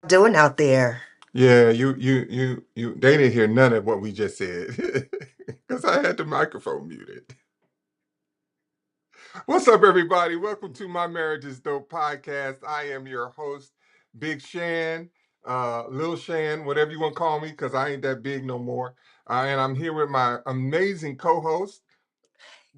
Doing out there? Yeah, they didn't hear none of what we just said because I had the microphone muted. What's up, everybody? Welcome to My Marriage is Dope podcast. I am your host, Big Shan, Lil Shan, whatever you want to call me, because I ain't that big no more. And I'm here with my amazing co-host,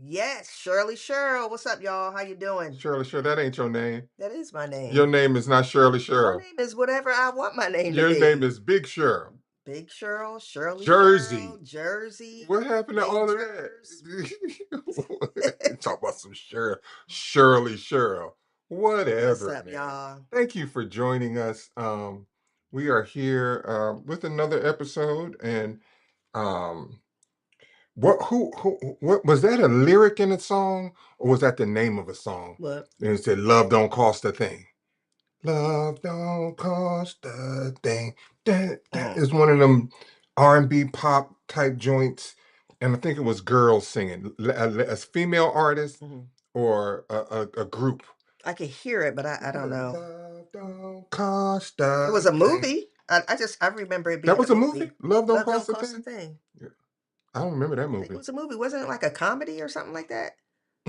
Yes, Shirley Cheryl. What's up, y'all? How you doing? Shirley Cheryl. That ain't your name. That is my Your name. name is not Shirley My Cheryl. name is whatever I want my name to Your name be. is Big Cheryl. Big Cheryl, Shirley Jersey. Cheryl, Jersey, What happened to all of Majors. that? Talk about some Shirley Cheryl. What's Whatever, up, man. y'all? Thank you for joining us. We are here with another episode, and um, what was that? A lyric in a song, or was that the name of a song? What? And it said, "Love don't cost a thing." Love don't cost a thing. That Mm. is one of them R&B pop type joints, and I think it was girls singing, a female artist Hmm. or a group. I can hear it, but I don't know. Love don't cost It a was a thing. movie. I remember it That being a was a movie. movie. Love don't Love don't cost a cost a thing. thing. Yeah, I don't remember that I think it movie. was a movie. Wasn't it like a comedy or something like that?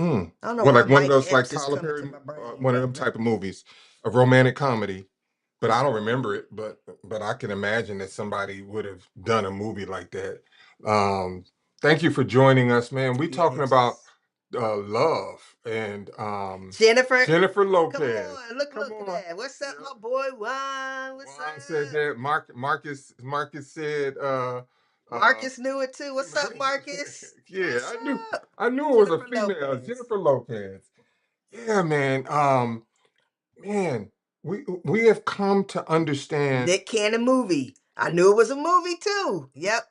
Mm. I don't know Well, why like one of Mike those like Epps is Tyler coming Perry, to my brain, one of them but type of movies, a romantic comedy. But I don't remember it. But I can imagine that somebody would have done a movie like that. Um, Thank you for joining us, man. We talking about yes. love and Jennifer, Jennifer come Lopez. on, look, Come look at on. that. What's up, Yeah. my boy Juan? What's Juan said up? that. Marcus said uh Marcus knew it too. What's up, Marcus? yeah, What's up? I knew it was a Jennifer female, Lopez. Jennifer Lopez. Yeah, man. Man, we have come to understand. Nick Cannon movie. I knew it was a movie too. Yep.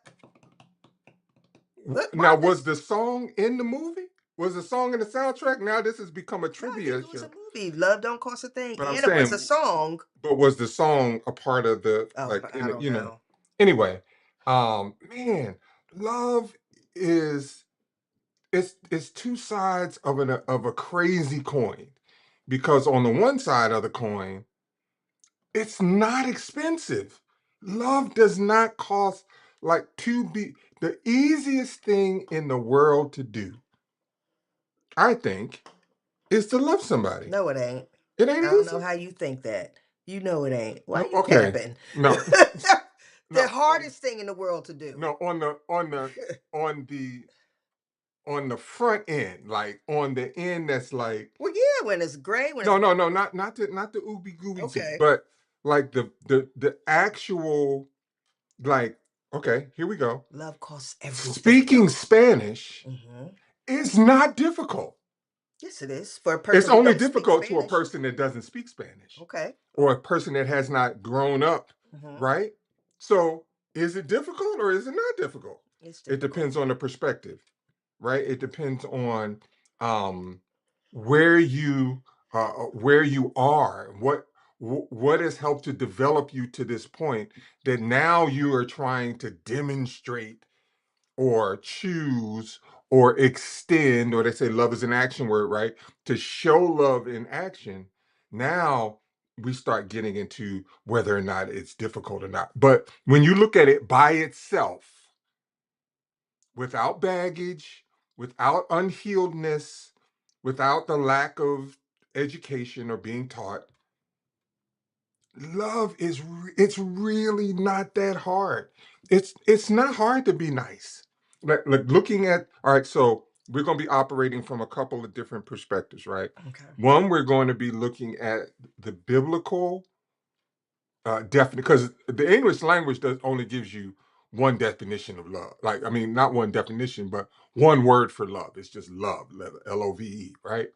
Look, Now, was Marcus. the song in the movie? Was the song in the soundtrack? Now this has become a No, I think trivia it was a show. movie. Love Don't Cost a Thing. But I'm And it was a saying, song. but was the song a part of the Oh, like I in the, don't know. Anyway, man, love is it's two sides of a crazy coin, because on the one side of the coin, it's not expensive. Love does not cost like to be the easiest thing in the world to do, I think, is to love somebody. No, it ain't. It ain't I don't know easy. how you think that. You know it ain't. Why No, you okay. capping? No, The no, hardest thing in the world to do. no, on the on the front end, like on the end that's like Well, yeah, when it's gray, when it's no, not the ooby gooby shit, okay. but like the actual, like, okay, here we go. Love costs everything, Speaking y'all. Spanish Hmm. is not difficult. Yes, it is for a It's person who only don't speak difficult to a Spanish. person that doesn't speak Spanish Okay. or a person that has not grown up, Hmm. right? So, is it difficult or is it not difficult? It's It difficult. depends on the perspective, right? It depends on um, where you are, what has helped to develop you to this point that now you are trying to demonstrate or choose or extend, or they say love is an action word, right? To show love in action. Now we start getting into whether or not it's difficult or not. But when you look at it by itself, without baggage, without unhealedness, without the lack of education or being taught, love it's really not that hard. It's not hard to be nice. Like looking at, all right, so we're going to be operating from a couple of different perspectives, right? Okay. One, we're going to be looking at the biblical definite, because the English language does only gives you one definition of love. Like, I mean, not one definition, but one word for love. It's just love, Love, right?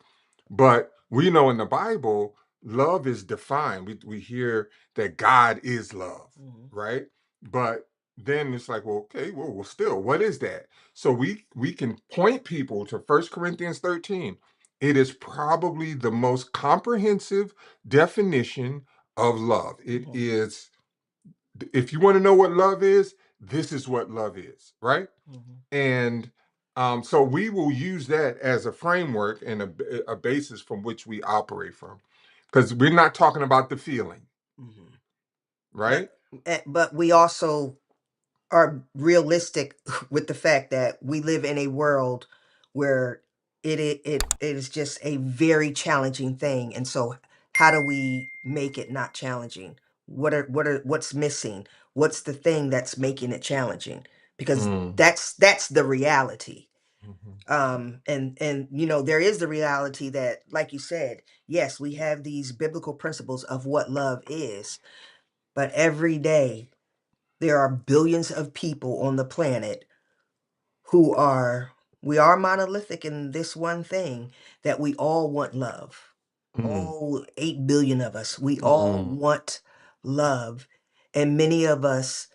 But we know in the Bible, love is defined. We hear that God is love, Hmm. right? But then it's like, well, okay, well, still, what is that? So we can point people to 1 Corinthians 13. It is probably the most comprehensive definition of love. It Hmm. is, if you want to know what love is, this is what love is, right? Hmm. And so we will use that as a framework and a basis from which we operate from, because we're not talking about the feeling. Hmm. right? But we also are realistic with the fact that we live in a world where it is just a very challenging thing. And so how do we make it not challenging? What's missing? What's the thing that's making it challenging? Because Mm, that's the reality. mhm, And you know, there is the reality that, like you said, yes, we have these biblical principles of what love is, but every day there are billions of people on the planet who are we are monolithic in this one thing, that we all want love. mm, All 8 billion of us, we all mm, want love. And many of us,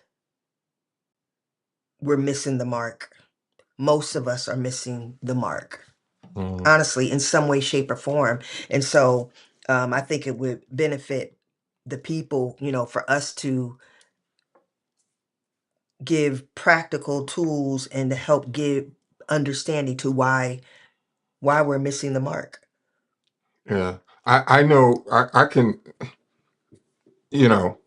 we're missing the mark. Most of us are missing the mark, mm. honestly, in some way, shape, or form. And so I think it would benefit the people, you know, for us to give practical tools and to help give understanding to why we're missing the mark. Yeah. I know I can, you know,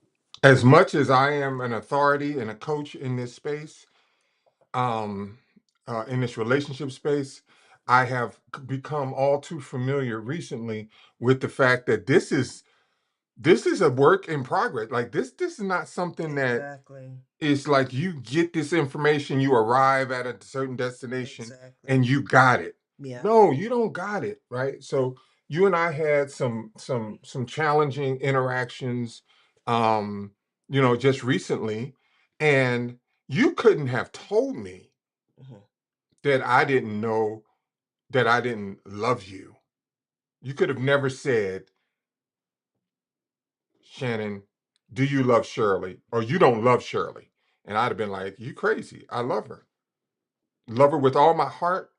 as much as I am an authority and a coach in this space, um, in this relationship space, I have become all too familiar recently with the fact that this is a work in progress. Like this is not something that Exactly. it's like you get this information, you arrive at a certain destination, Exactly. and you got it. Yeah. No, you don't got it, right? So you and I had some challenging interactions, um, just recently, and you couldn't have told me Mhm. that I didn't know that I didn't love you. You could have never said, Shannon, do you love Shirley? Or you don't love Shirley. And I'd have been like, you crazy. I love her. Love her with all my heart,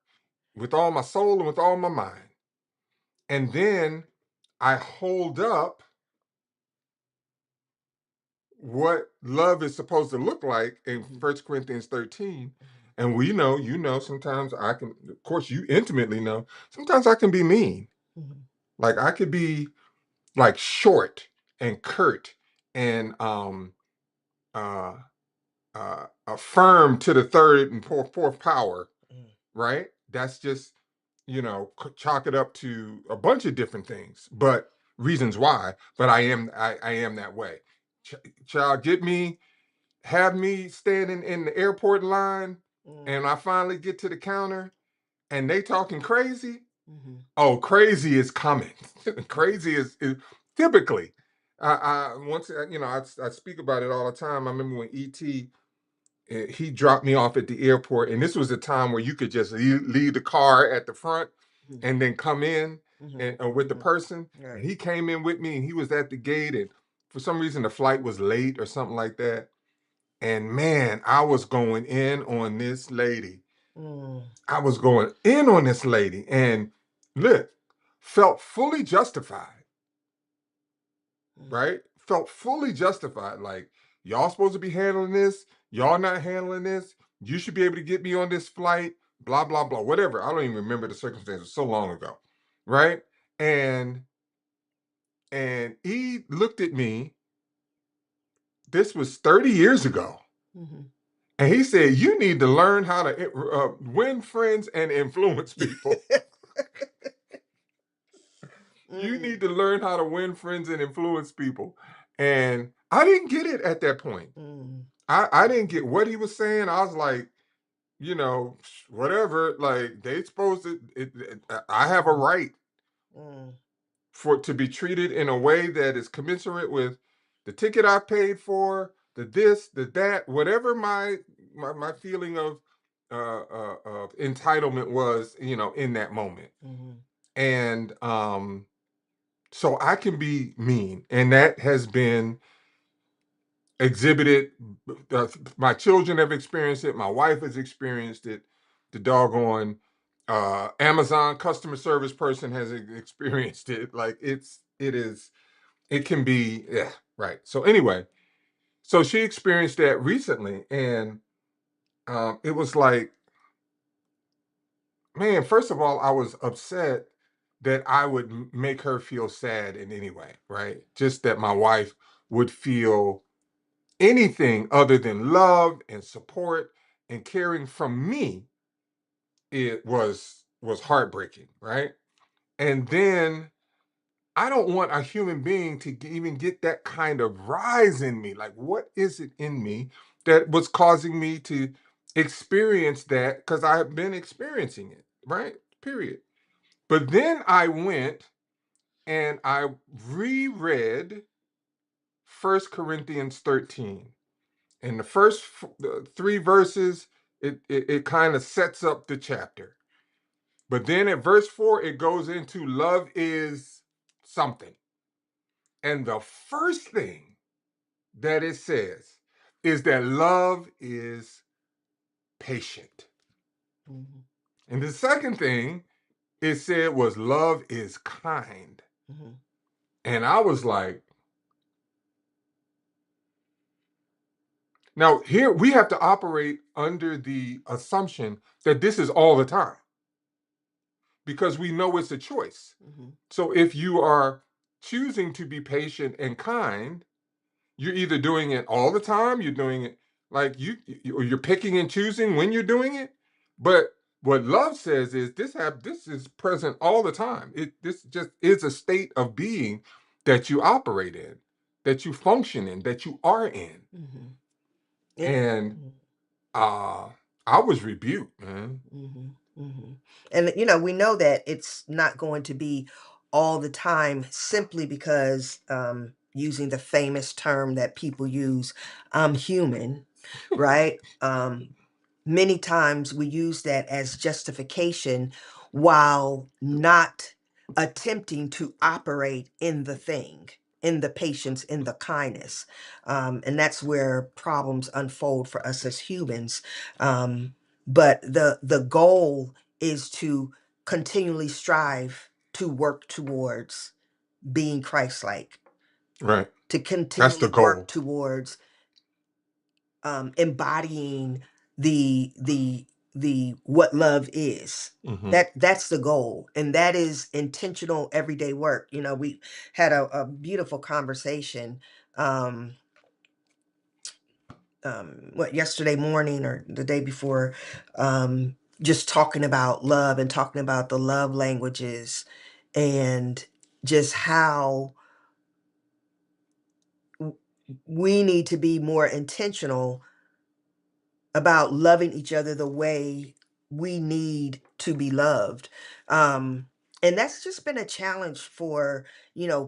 with all my soul, and with all my mind. And then I hold up what love is supposed to look like in Mhm. 1 Corinthians 13. Mhm. And we know, sometimes I can, of course, you intimately know, sometimes I can be mean. Mhm. Like I could be like short and curt and uh affirm to the third and fourth power, Mhm. right? That's just, chalk it up to a bunch of different things, but reasons why. But I am that way. Child, have me standing in the airport line, Mhm. and I finally get to the counter, and they talking crazy. Mhm. Oh, crazy is coming. Mhm. Crazy is typically. I once I speak about it all the time. I remember when ET he dropped me off at the airport, and this was a time where you could just leave the car at the front Mhm. and then come in Mhm. and with the Mhm. person. And Right. he came in with me, and he was at the gate, and for some reason the flight was late or something like that. And man, I was going in on this lady. Mm. I was going in on this lady, and look, felt fully justified, Mm. right? Felt fully justified. Like, y'all supposed to be handling this. Y'all not handling this. You should be able to get me on this flight. Blah, blah, blah. Whatever. I don't even remember the circumstances so long ago. Right? And he looked at me. This was 30 years ago. Mhm. And he said, you need to learn how to win friends and influence people. You need Mm. to learn how to win friends and influence people. And I didn't get it at that point. Mm. I didn't get what he was saying. I was like, whatever. Like they supposed to. I have a Mhm. right Mm. for to be treated in a way that is commensurate with the ticket I paid for, the this, the that, whatever my feeling of entitlement was, in that moment. Mhm. And so I can be mean, and that has been exhibited. My children have experienced it. My wife has experienced it. The doggone Amazon customer service person has experienced it. Like it can be, yeah, right. So anyway, so she experienced that recently, and it was like, man, first of all, I was upset that I would make her feel sad in any way, right? Just that my wife would feel. anything other than love and support and caring from me, it was heartbreaking, right? And then I don't want a human being to even get that kind of rise in me. Like, what is it in me that was causing me to experience that? Because I have been experiencing it, right? Period. But then I went and I reread 1 Corinthians 13. And the first three verses, it kind of sets up the chapter. But then at verse 4, it goes into love is something. And the first thing that it says is that love is patient. Mm-hmm. And the second thing it said was love is kind. Mm-hmm. And I was like, now here we have to operate under the assumption that this is all the time because we know it's a choice. Mm-hmm. So if you are choosing to be patient and kind, you're either doing it all the time, you're doing it like you're picking and choosing when you're doing it. But what love says is this is present all the time. This just is a state of being that you operate in, that you function in, that you are in. Mm-hmm. And Mm-hmm. uh I was rebuked, man. Mm-hmm. Mm-hmm. And we know that it's not going to be all the time simply because using the famous term that people use, I'm human, right? Many times we use that as justification while not attempting to operate in the thing, in the patience, in the kindness. And that's where problems unfold for us as humans. But the goal is to continually strive to work towards being Christ-like, Right. to That's the continually work goal. towards embodying the what love is. Mm-hmm. That's the goal, and that is intentional everyday work. We had a beautiful conversation um what, yesterday morning or the day before, just talking about love and talking about the love languages, and just how w- we need to be more intentional about loving each other the way we need to be loved. Um, and that's just been a challenge for,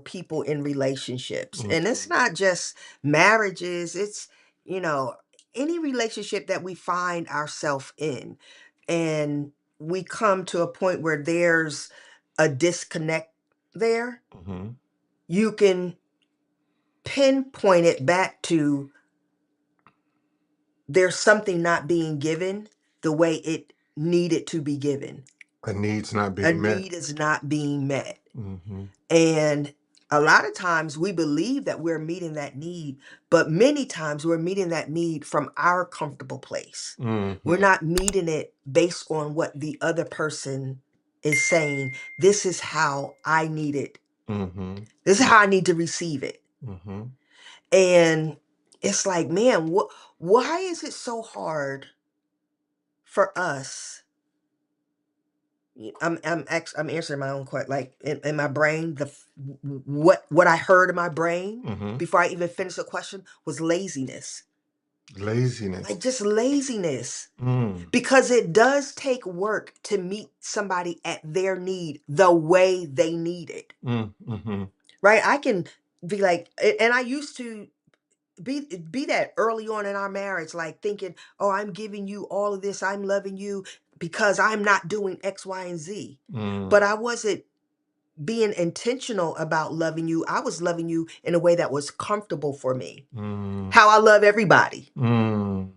people in relationships. And it's Mm-hmm. not just marriages, it's, you know, any relationship that we find ourselves in. And we come to a point where there's a disconnect there. Mm-hmm. You can pinpoint it back to there's something not being given the way it needed to be given. A need's not A being met. need is not being met. Mm-hmm. And a lot of times we believe that we're meeting that need, but many times we're meeting that need from our comfortable place. We're Mm-hmm. not meeting it based on what the other person is saying. This is how I need it. Mm-hmm. This is how I need to receive it. Mm-hmm. And it's like, man, why is it so hard for us? I'm answering my own question. Like in my brain, what I heard in my brain Mm-hmm. before I even finished the question was laziness. Laziness. Like just laziness. Mm. Because it does take work to meet somebody at their need the way they need it. Mm-hmm. Right? I can be like, and I used to be that early on in our marriage, like thinking, oh, I'm giving you all of this, I'm loving you because I'm not doing X, Y, and Z. Mm. But I wasn't being intentional about loving you. I was loving you in a way that was comfortable for me. Mm. How I love everybody, Mm.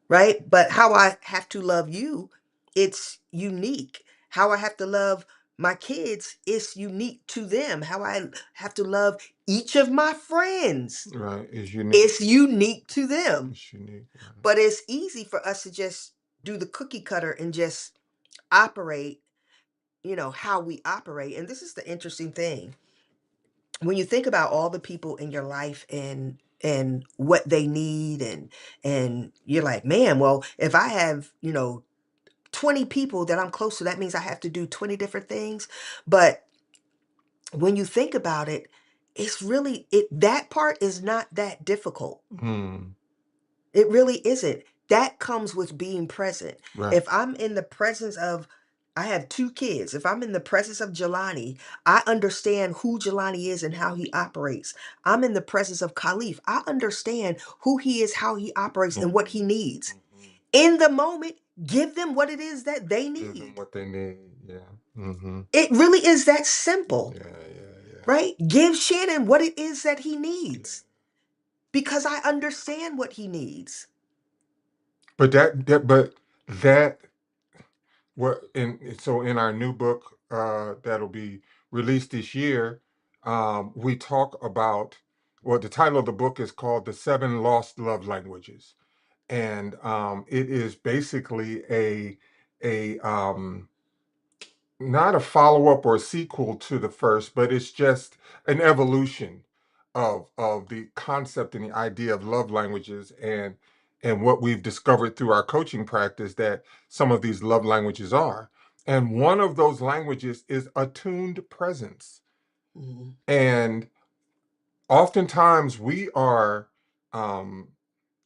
right? But how I have to love you, it's unique. How I have to love my kids, it's unique to them. How I have to love each of my friends, Right. It's unique. it's unique to them. It's unique. Right. But it's easy for us to just do the cookie cutter and just operate, how we operate. And this is the interesting thing. When you think about all the people in your life, and and what they need, and you're like, man, well, if I have, 20 people that I'm close to, that means I have to do 20 different things. But when you think about it, it's really that part is not that difficult. Mm. It really isn't. That comes with being present. Right. If I'm in the presence of, I have two kids. If I'm in the presence of Jelani, I understand who Jelani is and how he operates. I'm in the presence of Khalif. I understand who he is, how he operates, and what he needs. Mhm. In the moment, give them what it is that they Give them need. what they need. Yeah. Mm-hmm. It really is that simple, Yeah, yeah, right? Give Shannon what it is that he yeah. needs because I understand what he needs. But that what in so in our new book that'll be released this year, we talk about, well, the title of the book is called The Seven Lost Love Languages. And it is basically a not a follow-up or a sequel to the first, but it's just an evolution of the concept and the idea of love languages, and what we've discovered through our coaching practice that some of these love languages are. And one of those languages is attuned presence. Mhm. And oftentimes um,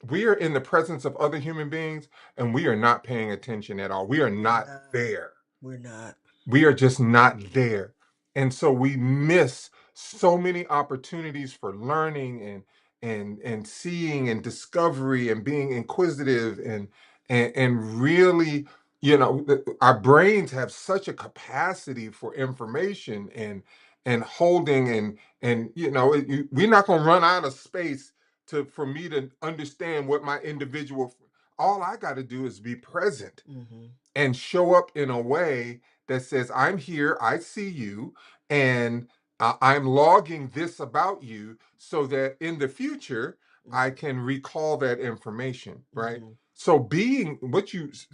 we are in the presence of other human beings and we are not paying attention at all. We are We're not not. there. We're not. We are just not there. And so we miss so many opportunities for learning and seeing and discovery and being inquisitive and really, our brains have such a capacity for information and holding and we're not going to run out of space to for me to understand what my individual. All I got to do is be present Hmm. and show up in a way that says, I'm here, I see you, and I'm logging this about you so that in the future, I can recall that information, right? Hmm. So,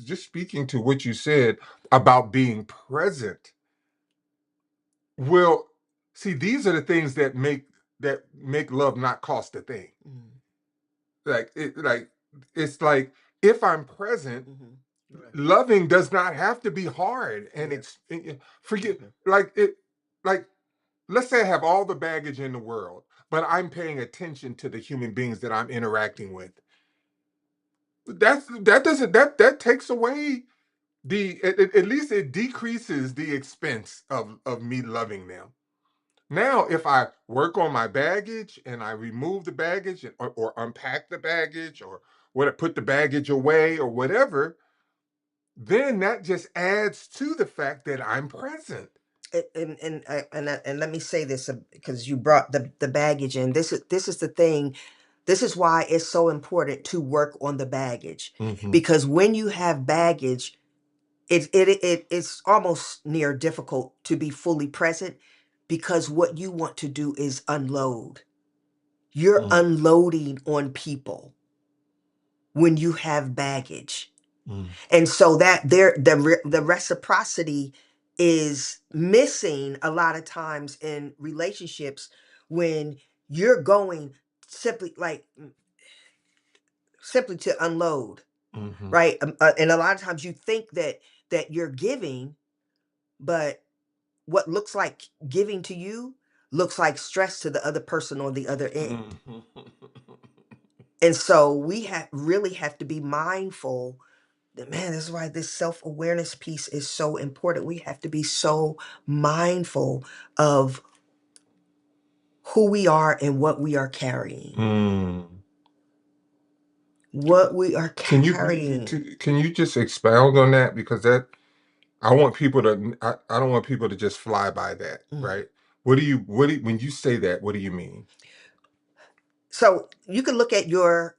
just speaking to what you said about being present, will see, these are the things that make love not cost a thing. Hmm. Like it's like if I'm present, Hmm. Right. loving does not have to be hard and Yeah. forget, Hmm. like it like let's say I have all the baggage in the world, but I'm paying attention to the human beings that I'm interacting with. That doesn't that takes away at least it decreases the expense of me loving them. Now if I work on my baggage and I remove the baggage, or unpack the baggage, or what, put the baggage away or whatever, then that just adds to the fact that I'm present. And let me say this, because you brought the baggage in. This is the thing. This is why it's so important to work on the baggage, Mm-hmm. because when you have baggage, it's almost near difficult to be fully present, because what you want to do is unload. You're unloading on people when you have baggage. Mm-hmm. And so that the reciprocity is missing a lot of times in relationships, when you're going simply like simply to unload, Mm-hmm. right? And a lot of times you think that you're giving, but what looks like giving to you looks like stress to the other person on the other end. Mm-hmm. And so we really have to be mindful. Man, this is why this self-awareness piece is so important. We have to be so mindful of who we are and what we are carrying. Mm. What we are Can you carrying. can you just expound on that, because that I want people to I don't want people to just fly by that, Mm. right? When you say that, what do you mean? So you can look at your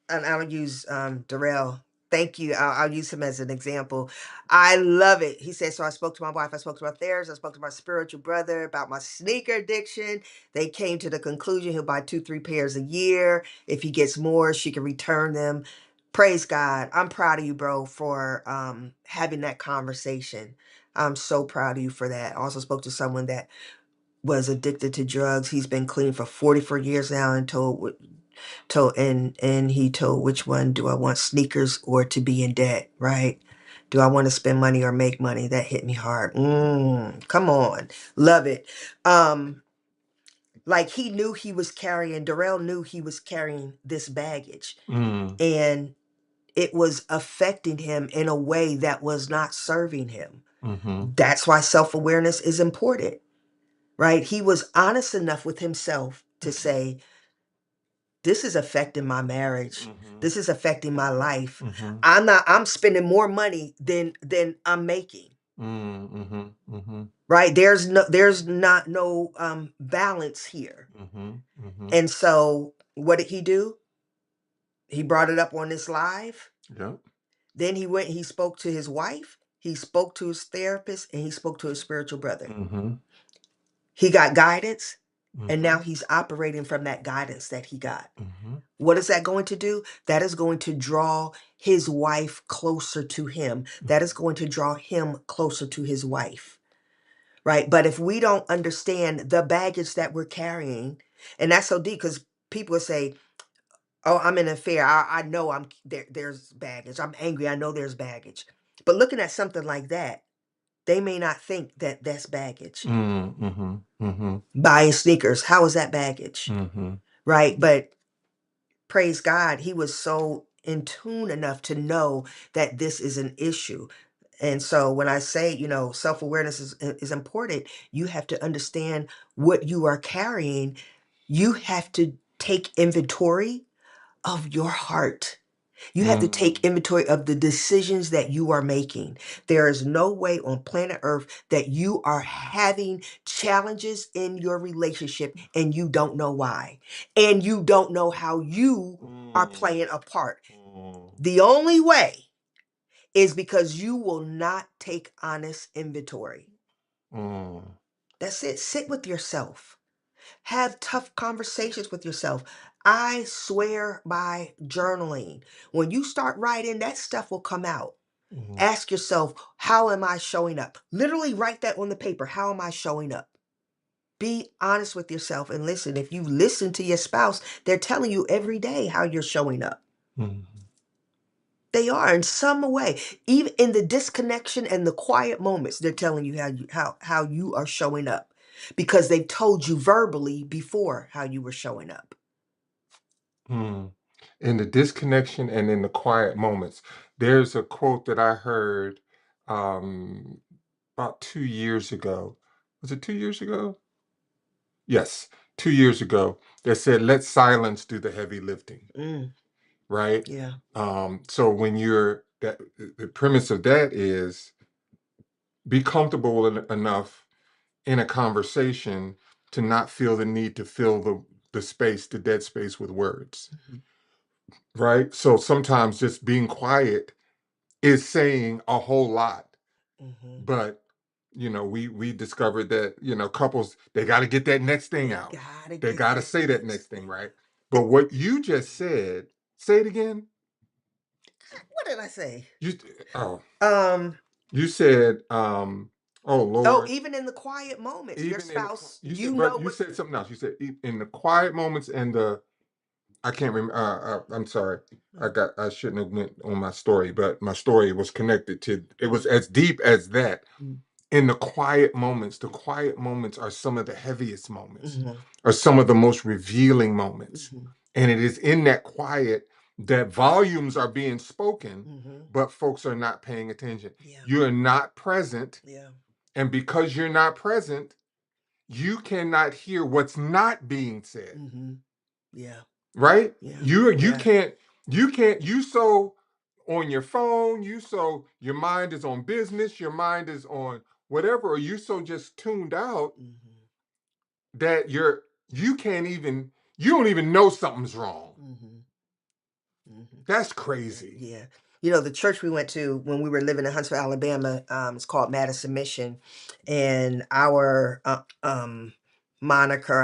and I'll use Darrell. Thank you. I'll use him as an example. I love it. He said, so I spoke to my wife, I spoke to my therapist, I spoke to my spiritual brother about my sneaker addiction. They came to the conclusion he'll buy 2, 3 pairs a year. If he gets more, she can return them. Praise God. I'm proud of you, bro, for having that conversation. I'm so proud of you for that. I also spoke to someone that was addicted to drugs. He's been clean for 44 years now and and he told, which one do I want, sneakers or to be in debt, right? Do I want to spend money or make money? That hit me hard. Come on. Love it. Like he knew he was carrying, Darrell knew he was carrying this baggage, Mm, and it was affecting him in a way that was not serving him. mm-hmm, That's why self-awareness is important, right? He was honest enough with himself to say, this is affecting my marriage. mm-hmm, This is affecting my life. mm-hmm, I'm spending more money than I'm making. mm-hmm, mm-hmm, Right? There's not no balance here. mm-hmm, mm-hmm. And so what did he do? He brought it up on this live. Yep. Then he went, he spoke to his wife, he spoke to his therapist, and he spoke to his spiritual brother. Mm-hmm, He got guidance, and mm-hmm, now he's operating from that guidance that he got. mm-hmm, What is that going to do? That is going to draw his wife closer to him. That is going to draw him closer to his wife, right? But if we don't understand the baggage that we're carrying, and that's so deep because people will say, oh, I'm in an affair. I know I'm there. There's baggage. I'm angry. I know there's baggage. But looking at something like that, they may not think that that's baggage. mm-hmm, mm-hmm, Buying sneakers, how is that baggage? mm-hmm, Right? But praise God, he was so in tune enough to know that this is an issue. And so when I say, self-awareness is important, you have to understand what you are carrying. You have to take inventory of your heart. You have to take mm, inventory of the decisions that you are making. There is no way on planet Earth that you are having challenges in your relationship and you don't know why. And you don't know how you are mm, playing a part. mm, The only way is because you will not take honest inventory. mm, That's it. Sit with yourself. Have tough conversations with yourself. I swear by journaling. When you start writing, that stuff will come out. mm, Ask yourself, how am I showing up? Literally write that on the paper. How am I showing up? Be honest with yourself and listen. If you listen to your spouse, they're telling you every day how you're showing up. mm. They are in some way. Even in the disconnection and the quiet moments, they're telling you how you are showing up because they've told you verbally before how you were showing up. Mm. In the disconnection and in the quiet moments. There's a quote that I heard um, about 2 years ago. Was it 2 years ago? Yes, 2 years ago. That said, "Let silence do the heavy lifting." Mm, Right. yeah. So when you're that, the premise of that is be comfortable enough in a conversation to not feel the need to fill the space, the dead space, with words. Mhm, Right. So sometimes just being quiet is saying a whole lot. mhm. But we discovered that couples, they got to get that next thing They out. gotta They get got to that say that next next thing, thing. right? But what you just said, say it again. What did I say? You oh Um, you said oh oh, Lord. even in the quiet moments, your Even in the spouse, you you said, know but you what. said something else. You said in the quiet moments and the I can't remember. I'm sorry. Mm, I shouldn't have went on my story, but my story was connected to. It was as deep as that. mm, In the quiet moments are some of the heaviest moments, mhm, are some of the most revealing moments. mhm, And it is in that quiet that volumes are being spoken, mhm. but folks are not paying attention. Yeah, You're not present. yeah. And because you're not present, you cannot hear what's not being said. Mhm. Yeah, Right? yeah, You yeah. can't you so on your phone, you so your mind is on business, your mind is on whatever, or you so just tuned out Mhm, that you don't even know something's wrong. mhm, mhm. That's Yeah, crazy. yeah. The church we went to when we were living in Huntsville, Alabama, it's called Madison Mission, and our moniker,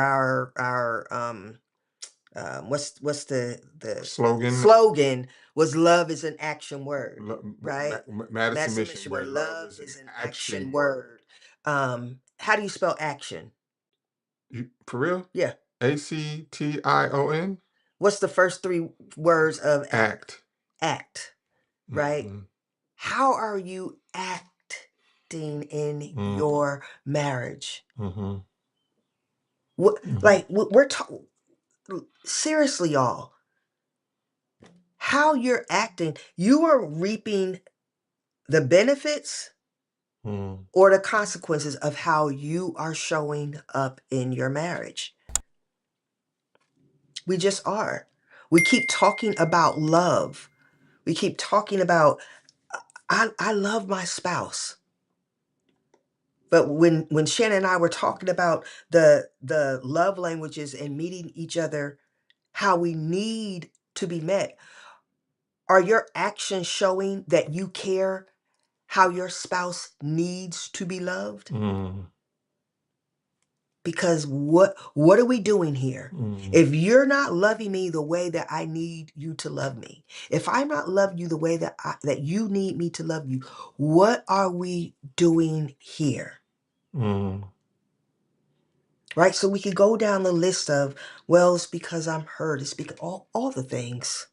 what's the Slogan. slogan was love is an action word, right? Madison Madison Mission, Mission, where where love love is an is an action action word. word. How do you spell action? For real? Yeah. ACTION? What's the first three words of Act. act, right? Mhm. How are you acting in Mm. your marriage? Mhm. What, Mhm. like we're talking seriously, y'all. How you're acting, you are reaping the benefits Mm. or the consequences of how you are showing up in your marriage. We just are. We keep talking about love. We keep talking about I love my spouse. But when Shannon and I were talking about the love languages and meeting each other, how we need to be met, are your actions showing that you care how your spouse needs to be loved? Mm. Because what are we doing here? Mm. If you're not loving me the way that I need you to love me, if I'm not loving you the way that you need me to love you, what are we doing here? Mm. Right? So we could go down the list of, well, it's because I'm hurt. It's because all the things,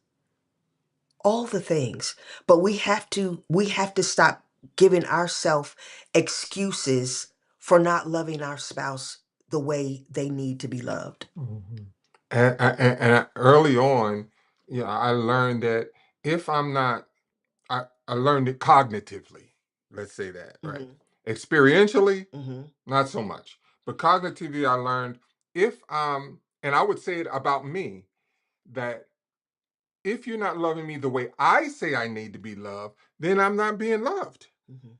all the things. But we have to stop giving ourselves excuses for not loving our spouse the way they need to be loved. Mhm. And early on, I learned that if I'm not, I learned it cognitively. Let's say that, right? Hmm. Experientially, Hmm. not so much. But cognitively, I learned if and I would say it about me, that if you're not loving me the way I say I need to be loved, then I'm not being loved. Hmm.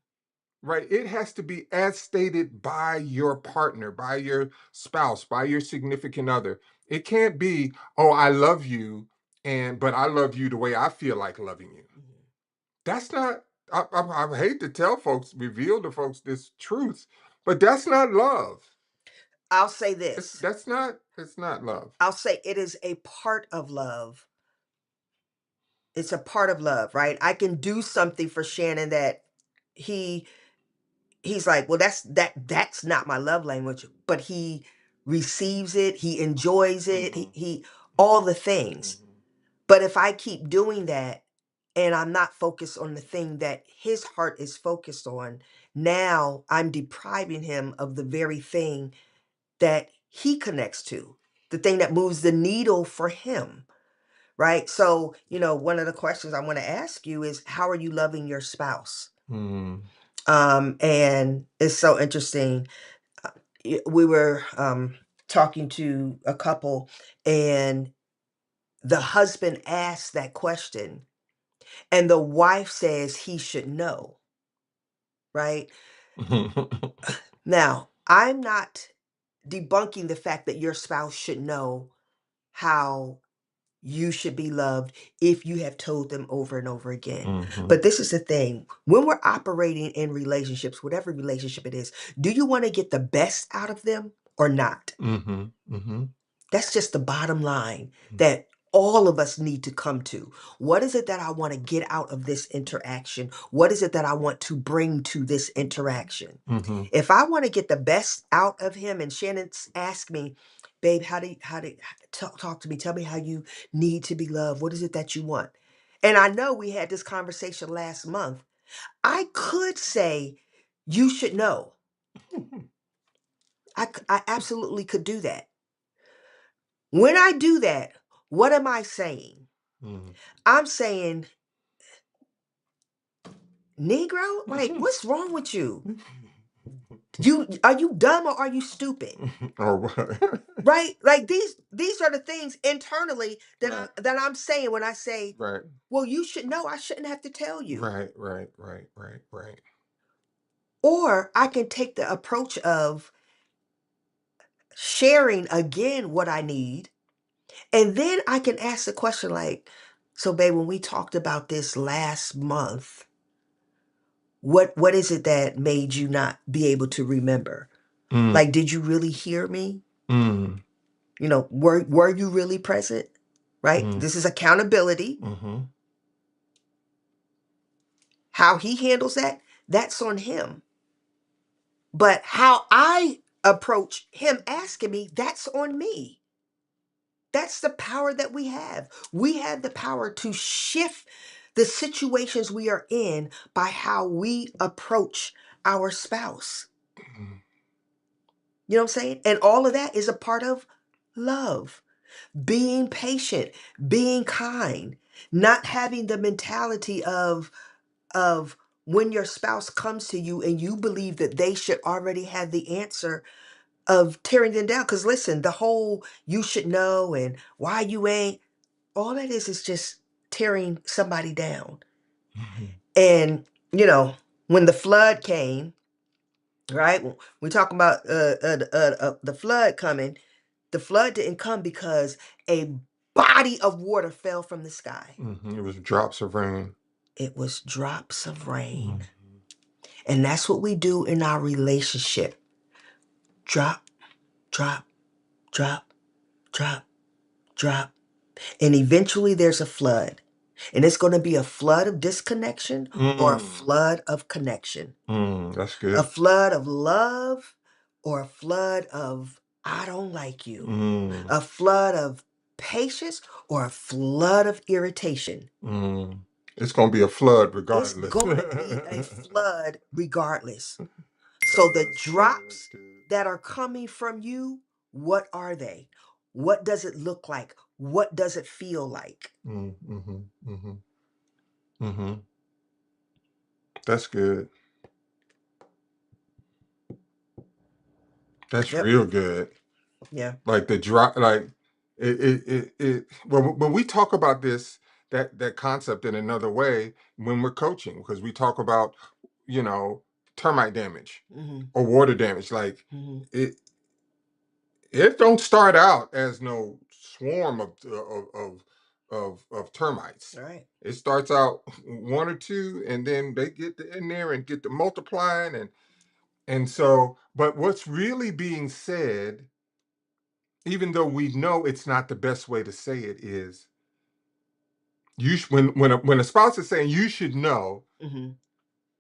Right? It has to be as stated by your partner, by your spouse, by your significant other. It can't be, oh, I love you, but I love you the way I feel like loving you. Hmm. That's not. I hate to tell folks, reveal to folks this truth, but that's not love. I'll say this. That's not. It's not love. I'll say it is a part of love. It's a part of love, right? I can do something for Shannon that he he's like, well, that's not my love language, but he receives it, he enjoys it, Mm-hmm. he all the things. Mm-hmm. But if I keep doing that and I'm not focused on the thing that his heart is focused on, now I'm depriving him of the very thing that he connects to, the thing that moves the needle for him. Right. So, one of the questions I want to ask you is, how are you loving your spouse? Mm-hmm. And it's so interesting. We were talking to a couple, and the husband asked that question, and the wife says he should know. Right now, I'm not debunking the fact that your spouse should know how you should be loved if you have told them over and over again. Mm-hmm. But this is the thing. When we're operating in relationships, whatever relationship it is, do you want to get the best out of them or not? Mm-hmm. Mm-hmm. That's just the bottom line that all of us need to come to. What is it that I want to get out of this interaction? What is it that I want to bring to this interaction? Mm-hmm. If I want to get the best out of him, and Shannon's asked me, babe, how do talk to me? Tell me how you need to be loved. What is it that you want? And I know we had this conversation last month. I could say, you should know. I absolutely could do that. When I do that, what am I saying? I'm saying, Negro, like, what's wrong with you? You are you dumb or are you stupid? Oh, right. Right? Like these are the things internally that Right. I'm saying when I say, Right. well, you should know. I shouldn't have to tell you. Right. Right. Right. Right. Right. Or I can take the approach of sharing again what I need, and then I can ask the question like, so babe, when we talked about this last month, what is it that made you not be able to remember? Mm. Like, did you really hear me? Mm. Were you really present? Right? Mm. This is accountability. Mm-hmm. How he handles that, that's on him. But how I approach him asking me, that's on me. That's the power that we have. We have the power to shift the situations we are in by how we approach our spouse. Mhm. You know what I'm saying? And all of that is a part of love. Being patient, being kind, not having the mentality of when your spouse comes to you and you believe that they should already have the answer, of tearing them down. Because listen, the whole you should know and why you ain't, all that is just tearing somebody down. Mhm. And, you know, when the flood came, right? We talk about the flood coming. The flood didn't come because a body of water fell from the sky. Mhm. It was drops of rain. It was drops of rain. Mhm. And that's what we do in our relationship. Drop, drop, drop, drop, drop. And eventually there's a flood. And it's going to be a flood of disconnection or a Mm. flood of connection. That's A good. flood of love or a flood of I don't like you. Mm. A flood of patience or a flood of irritation. Mm. It's gonna be a flood It's regardless. going to be a flood regardless. So the That's good. That's drops good. that are coming from you, what are they? What does it look like? What does it feel like? Mm-hmm. Mm-hmm. Mm-hmm. That's good. That's Yep. real good. Yeah. Like the drop, like when we talk about this, that concept in another way when we're coaching, because we talk about, you know, termite damage Mm-hmm. or water damage. Like Mm-hmm. it it don't start out as no swarm of termites. All right. It starts out one or two, and then they get in there and get to multiplying, and so. But what's really being said, even though we know it's not the best way to say it, is when a spouse is saying you should know, Mm-hmm.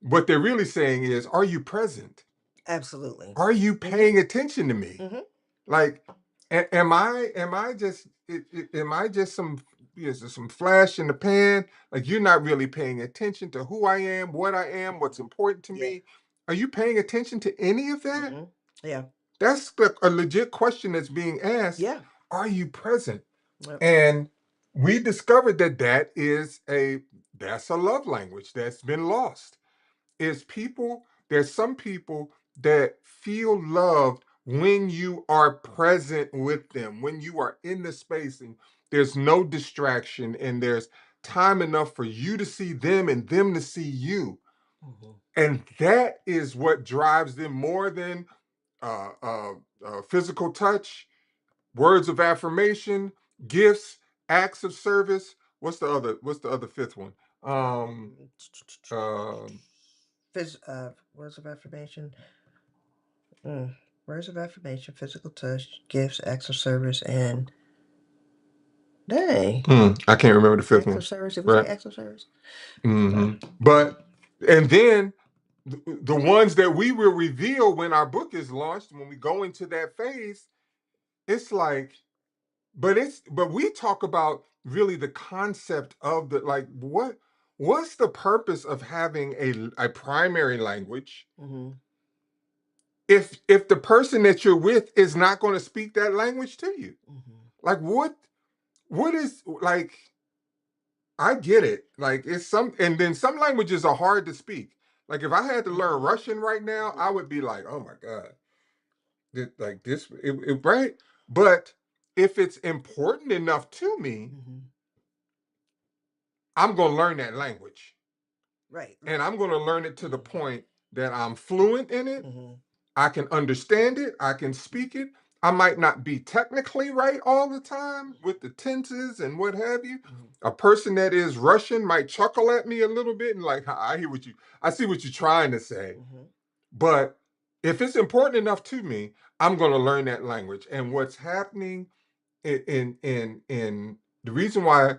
what they're really saying is, are you present? Absolutely. Are you Mm-hmm. paying attention to me? Mm-hmm. Like, am I just am I just some, is there some flash in the pan? Like you're not really paying attention to who I am, what I am, what's important to Yeah. me. Are you paying attention to any of that? Mm-hmm. Yeah. That's a legit question that's being asked. Yeah. Are you present? Yep. And we discovered that that's a love language that's been lost. Is people There's some people that feel loved when you are present with them, when you are in the space and there's no distraction and there's time enough for you to see them and them to see you. Mm-hmm. And that is what drives them more than uh, uh, physical touch, words of affirmation, gifts, acts of service. What's the other fifth one? Um, Words of affirmation. Mm. Words of affirmation, physical touch, gifts, acts of service, and dang. I can't remember the fifth Acts one. of service. Did we say Right. acts of service? Uh, Hmm. But and then the ones that we will reveal when our book is launched, when we go into that phase, it's like, but we talk about really the concept of the, like, what's the purpose of having a primary language mm-hmm. if the person that you're with is not going to speak that language to you? Mm-hmm. Like what is, like, I get it. Like it's some, and then some languages are hard to speak. Like if I had to learn Mm-hmm. Russian right now, I would be like, oh my God, like this, right? But if it's important enough to me, Mm-hmm. I'm gonna learn that language, Right. and I'm gonna learn it to the point that I'm fluent in it. Mm-hmm. I can understand it. I can speak it. I might not be technically right all the time with the tenses and what have you. Mm-hmm. A person that is Russian might chuckle at me a little bit and like, I see what you're trying to say. Mm-hmm. But if it's important enough to me, I'm going to learn that language. And what's happening in the reason why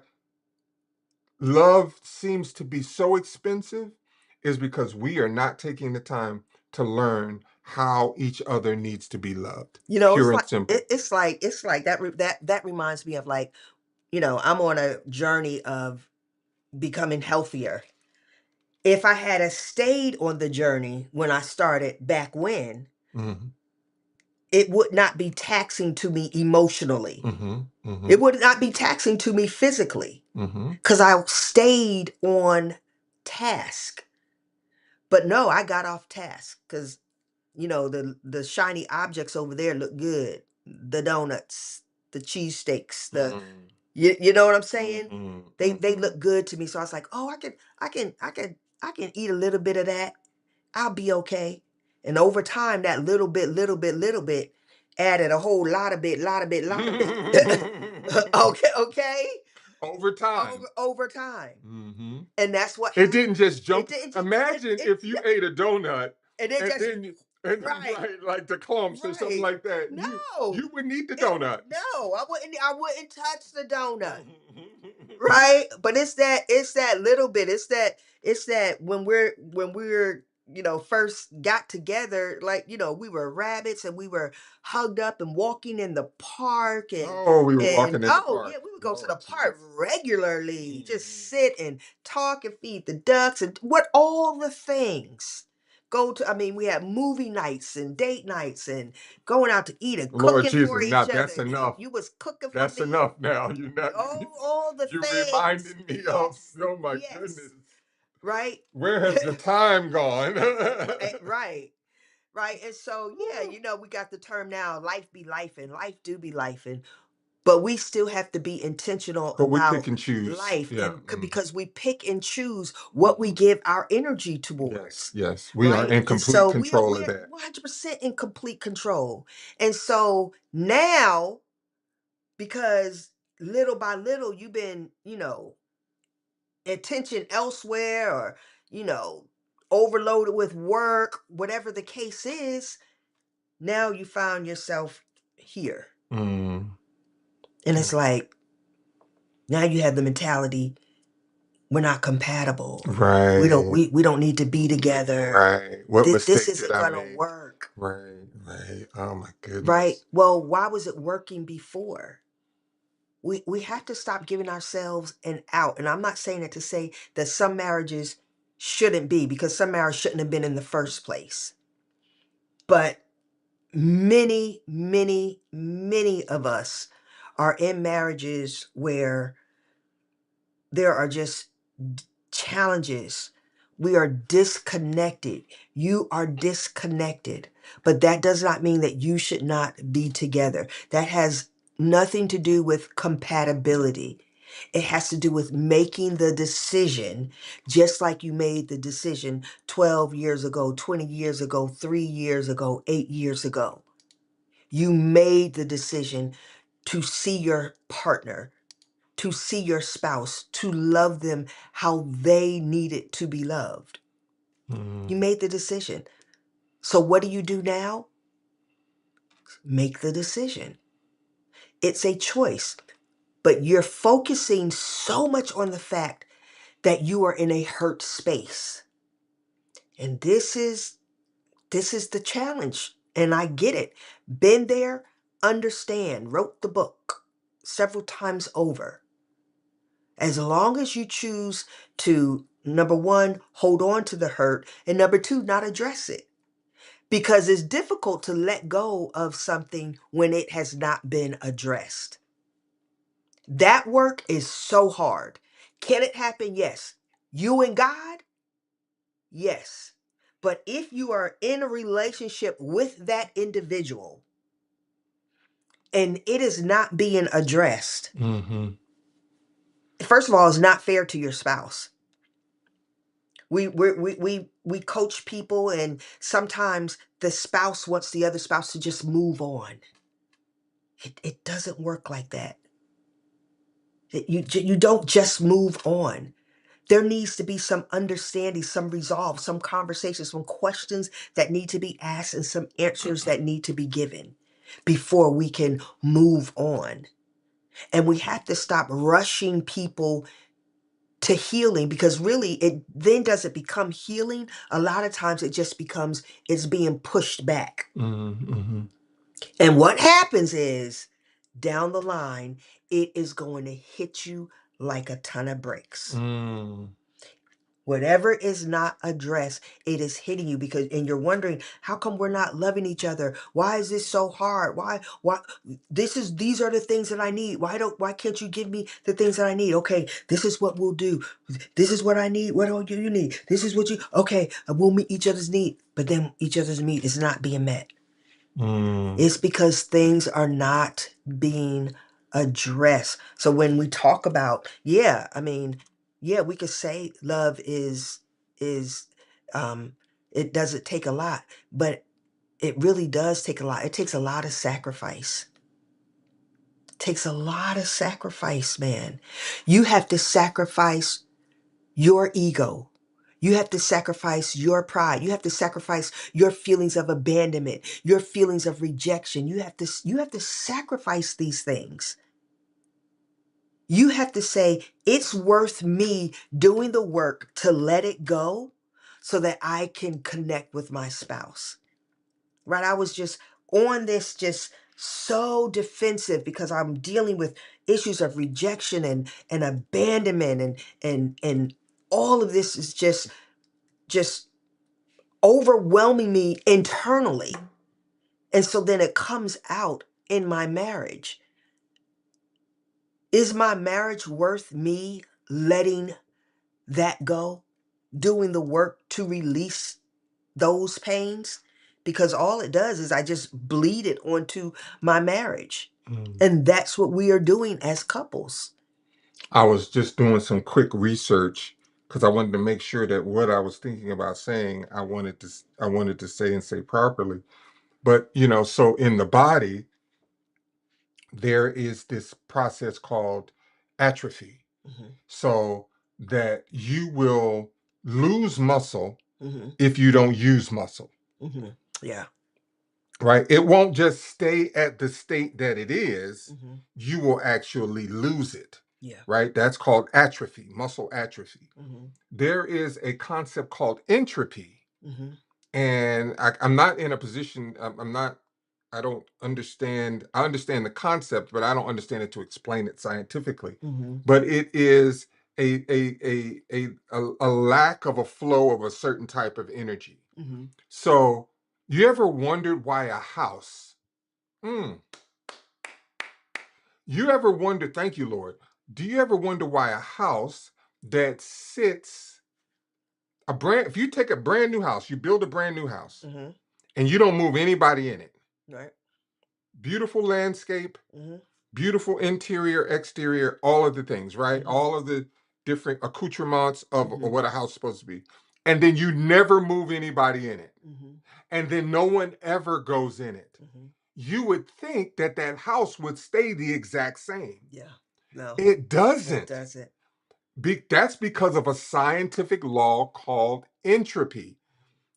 love seems to be so expensive is because we are not taking the time to learn how each other needs to be loved. You know, Pure and simple. it's like that reminds me of like, I'm on a journey of becoming healthier. If I had a stayed on the journey when I started back when, Mm-hmm. it would not be taxing to me emotionally. Mm-hmm. Mm-hmm. It would not be taxing to me physically Mm-hmm. because I stayed on task. But no, I got off task because the shiny objects over there look good. The donuts, the cheesesteaks, you know what I'm saying? Mm-hmm. They Mm-hmm. look good to me. So I was like, oh, I can eat a little bit of that. I'll be okay. And over time, that little bit added a whole lot of bit, lot of bit. Okay, okay. Over time. Over time. Mm-hmm. And that's what It happened. didn't just It jump. didn't just Imagine if you ate a donut and it and just then and then right, like the clumps or something right. like that. No. You wouldn't eat the It donut. no, I wouldn't touch the donut. Right? But it's that little bit. It's that when we're first got together, like, we were rabbits and we were hugged up and walking in the park Oh, we were and walking in the oh yeah, park. we would go to the Lord park Jesus. regularly, Mhm. just sit and talk and feed the ducks and what all the things. We had movie nights and date nights and going out to eat and Lord cooking for Jesus. Now each other. that's enough. You was cooking for That's me. enough now. You're not Oh, all the you things. reminded me of, Yes, oh my yes, goodness. right, Where has the time gone? right, right. And so, yeah, we got the term now, life be life and life do be life. But we still have to be intentional But we pick about and choose. life Yeah. Mhm. because we pick and choose what we give our energy Yes, towards. yes. We are Right. in And complete so we are control of we're that. 100% in complete control. And so now, because little by little you've been, attention elsewhere or, you know, overloaded with work, whatever the case is, now you found yourself here. Mm, And it's mm. like, now you have the mentality, we're not compatible. We don't Right, we don't need to be together. right. What This mistake did isn't I gonna make? work. Right, right. Oh my Right? goodness. Well, why was it working before? We have to stop giving ourselves an out. And I'm not saying it to say that some marriages shouldn't be, because some marriage shouldn't have been in the first place. But many, many, many of us are in marriages where there are just challenges. We are disconnected. You are disconnected. But that does not mean that you should not be together. That has nothing to do with compatibility. It has to do with making the decision, just like you made the decision 12 years ago, 20 years ago, 3 years ago, 8 years ago. You made the decision to see your partner, to see your spouse, to love them how they needed to be loved. You Mm, made the decision. So what do you do now? Make the decision. It's a choice, but you're focusing so much on the fact that you are in a hurt space. And this is the challenge. And I get it. Been there, understand, wrote the book several times over. As long as you choose to, number one, hold on to the hurt, and number two, not address it. Because it's difficult to let go of something when it has not been addressed. That work is so hard. Can it happen? Yes. You and God? Yes. But if you are in a relationship with that individual and it is not being addressed, mm-hmm. first of all, it's not fair to your spouse. We coach people, and sometimes the spouse wants the other spouse to just move on. It doesn't work like that. You don't just move on. There needs to be some understanding, some resolve, some conversations, some questions that need to be asked, and some answers that need to be given before we can move on. And we have to stop rushing people to healing, because really it then doesn't become healing. A lot of times it just becomes, it's being pushed back. Mm-hmm. And what happens is, down the line, it is going to hit you like a ton of bricks. Mm. Whatever is not addressed, it is hitting you, because, and you're wondering, how come we're not loving each other? Why is this so hard? Why these are the things that I need. Why can't you give me the things that I need? Okay, this is what we'll do. This is what I need. What do you need? This is what you, okay, we'll meet each other's need. But then each other's need is not being met. Mm. It's because things are not being addressed. So when we talk about, yeah, I mean, yeah, we could say love is it doesn't take a lot, but it really does take a lot. It takes a lot of sacrifice. It takes a lot of sacrifice, man. You have to sacrifice your ego. You have to sacrifice your pride. You have to sacrifice your feelings of abandonment, your feelings of rejection. You have to sacrifice these things. You have to say, it's worth me doing the work to let it go so that I can connect with my spouse. Right? I was just on this, just so defensive, because I'm dealing with issues of rejection and abandonment, and all of this is just overwhelming me internally. And so then it comes out in my marriage. Is my marriage worth me letting that go, doing the work to release those pains? Because all it does is I just bleed it onto my marriage. Mm. And that's what we are doing as couples. I was just doing some quick research because I wanted to make sure that what I was thinking about saying, I wanted to say and say properly. But so in the body, there is this process called atrophy. Mm-hmm. So that you will lose muscle Mm-hmm. if you don't use muscle. Mm-hmm. Yeah. Right? It won't just stay at the state that it is. Mm-hmm. You will actually lose it. Yeah. Right? That's called atrophy, muscle atrophy. Mm-hmm. There is a concept called entropy. Mm-hmm. And I'm not in a position, I'm not, I don't understand, I understand the concept, but I don't understand it to explain it scientifically. Mm-hmm. But it is a lack of a flow of a certain type of energy. Mm-hmm. So, you ever wondered why a house? You ever wonder? Thank you, Lord. Do you ever wonder why a house that sits if you take a brand new house, you build a brand new house, Mm-hmm. and you don't move anybody in it, Right. beautiful landscape, Mm-hmm. beautiful interior, exterior, all of the things, right? Mm-hmm. All of the different accoutrements of Mm-hmm. what a house is supposed to be. And then you never move anybody in it. Mm-hmm. And then no one ever goes in it. Mm-hmm. You would think that that house would stay the exact same. Yeah. No, It it doesn't. doesn't. That's because of a scientific law called entropy.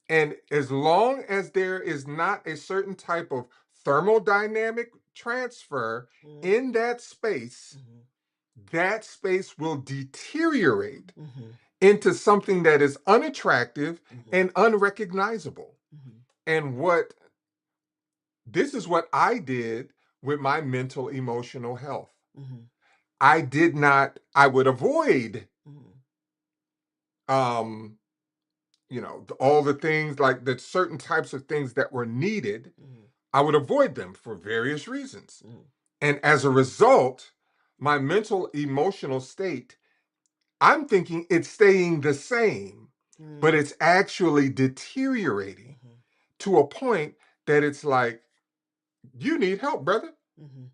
And as long as there is not a certain type of thermodynamic transfer Mm-hmm. in that space, Mm-hmm. that space will deteriorate Mm-hmm. into something that is unattractive Mm-hmm. and unrecognizable. Mm-hmm. And this is what I did with my mental emotional health. Mm-hmm. I would avoid Mm-hmm. um all the things, like the certain types of things that were needed. Mm-hmm. I would avoid them for various reasons. Mm-hmm. And as a result, my mental emotional state, I'm thinking it's staying the same, but it's actually deteriorating Mm-hmm. to a point that it's like, you need help, brother. Mm-hmm.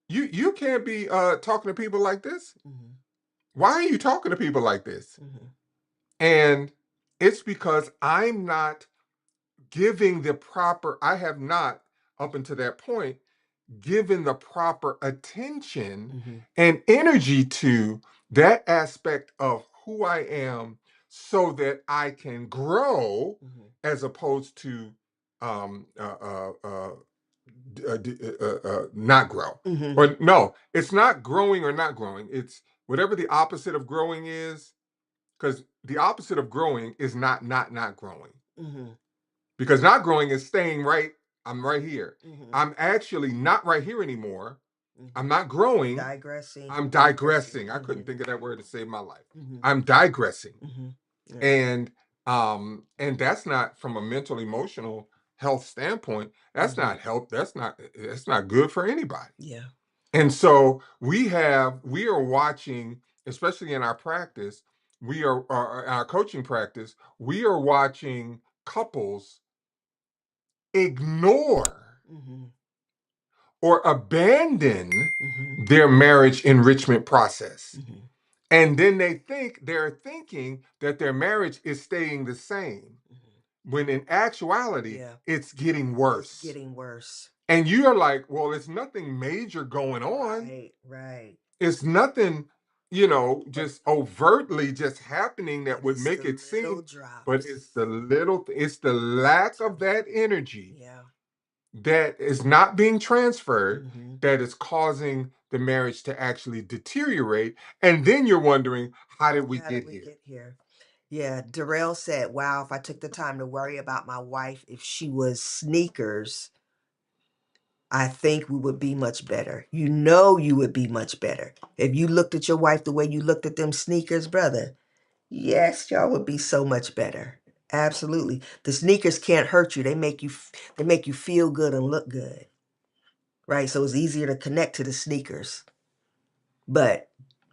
You can't be talking to people like this. Mm-hmm. Why are you talking to people like this? Mm-hmm. And it's because I'm not giving I have not, up until that point, given the proper attention Mm-hmm. and energy to that aspect of who I am so that I can grow, Mm-hmm. as opposed to um, uh, uh, uh, not grow. Mm-hmm. Or no, it's not growing or not growing. It's whatever the opposite of growing is. because the opposite of growing is not growing. Mm-hmm. Because not growing is staying right. I'm right here. Mm-hmm. I'm actually not right here anymore. Mm-hmm. I'm not growing. Digressing. I'm digressing. I couldn't Mm-hmm. think of that word to save my life. Mm-hmm. I'm digressing. Mm-hmm. Yeah. And that's not from a mental emotional health standpoint. That's Mm-hmm. not help. That's not good for anybody. Yeah. And so we are watching, especially in our practice, our coaching practice, we are watching couples ignore Mm-hmm. or abandon Mm-hmm. their marriage enrichment process. Mm-hmm. And then they're thinking that their marriage is staying the same, when in actuality, Yeah. it's getting It's worse. getting worse. And you're like, well, it's nothing major going on. Right. Right. It's nothing, just overtly just happening that But would it's make the it little seem, but drops. it's the lack of that energy Yeah. that is not being transferred Mm-hmm. that is causing the marriage to actually deteriorate. And then you're wondering, how did we How did get we here? get here? Yeah, Darrell said, wow, if I took the time to worry about my wife if she was sneakers, I think we would be much better. You know, you would be much better. If you looked at your wife the way you looked at them sneakers, brother, yes, y'all would be so much better. Absolutely. The sneakers can't hurt you. They make you feel good and look good. Right? So it's easier to connect to the sneakers. But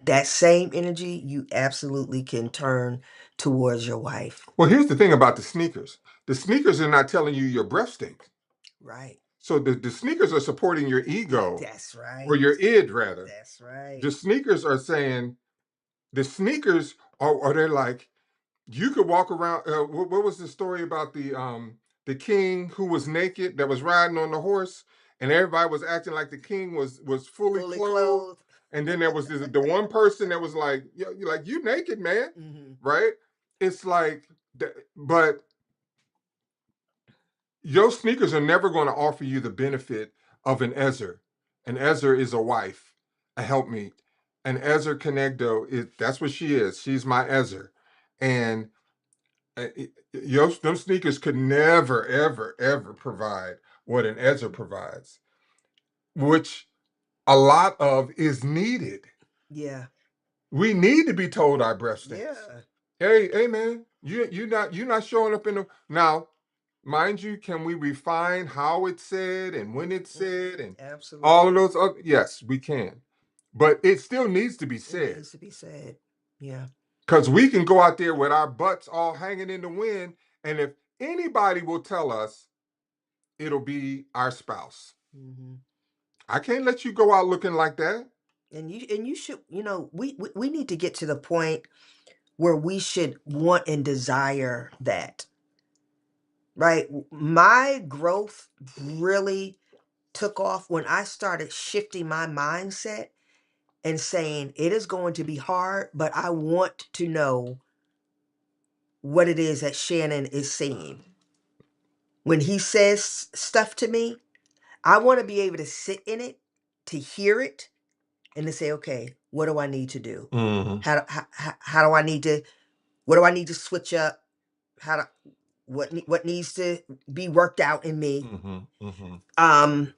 that same energy you absolutely can turn towards your wife. Well, here's the thing about the sneakers are not telling you your breath stinks. Right. So the sneakers are supporting your ego, That's right. or your id rather. That's right. The sneakers are saying, the sneakers are they're like, you could walk around. What was the story about the king who was naked that was riding on the horse, and everybody was acting like the king was fully Fully clothed, clothed. and then there was the one person that was like, you like, you naked, man, Mm-hmm. right? It's like, but your sneakers are never going to offer you the benefit of an Ezer. An Ezer is a wife, a helpmeet. An Ezer Kenegdo is, that's what she is. She's my Ezer, and them sneakers could never, ever, ever provide what an Ezer provides, which a lot of is needed. Yeah. We need to be told our breath stinks. Yeah. Hey, man, you're not showing up in the now. Mind you, can we refine how it's said and when it's said and Absolutely. all of those other, yes, we can. But it still needs to be It said. needs to be said. Yeah. Because we can go out there with our butts all hanging in the wind, and if anybody will tell us, it'll be our spouse. Mm-hmm. I can't let you go out looking like that. And you should, we need to get to the point where we should want and desire that. Right? My growth really took off when I started shifting my mindset and saying it is going to be hard, but I want to know what it is that Shannon is saying. When he says stuff to me, I want to be able to sit in it, to hear it, and to say, okay, what do I need to do? Mm-hmm. How do I need to, what do I need to switch up? How to, what needs to be worked out in me? Mm-hmm. Mm-hmm. Um,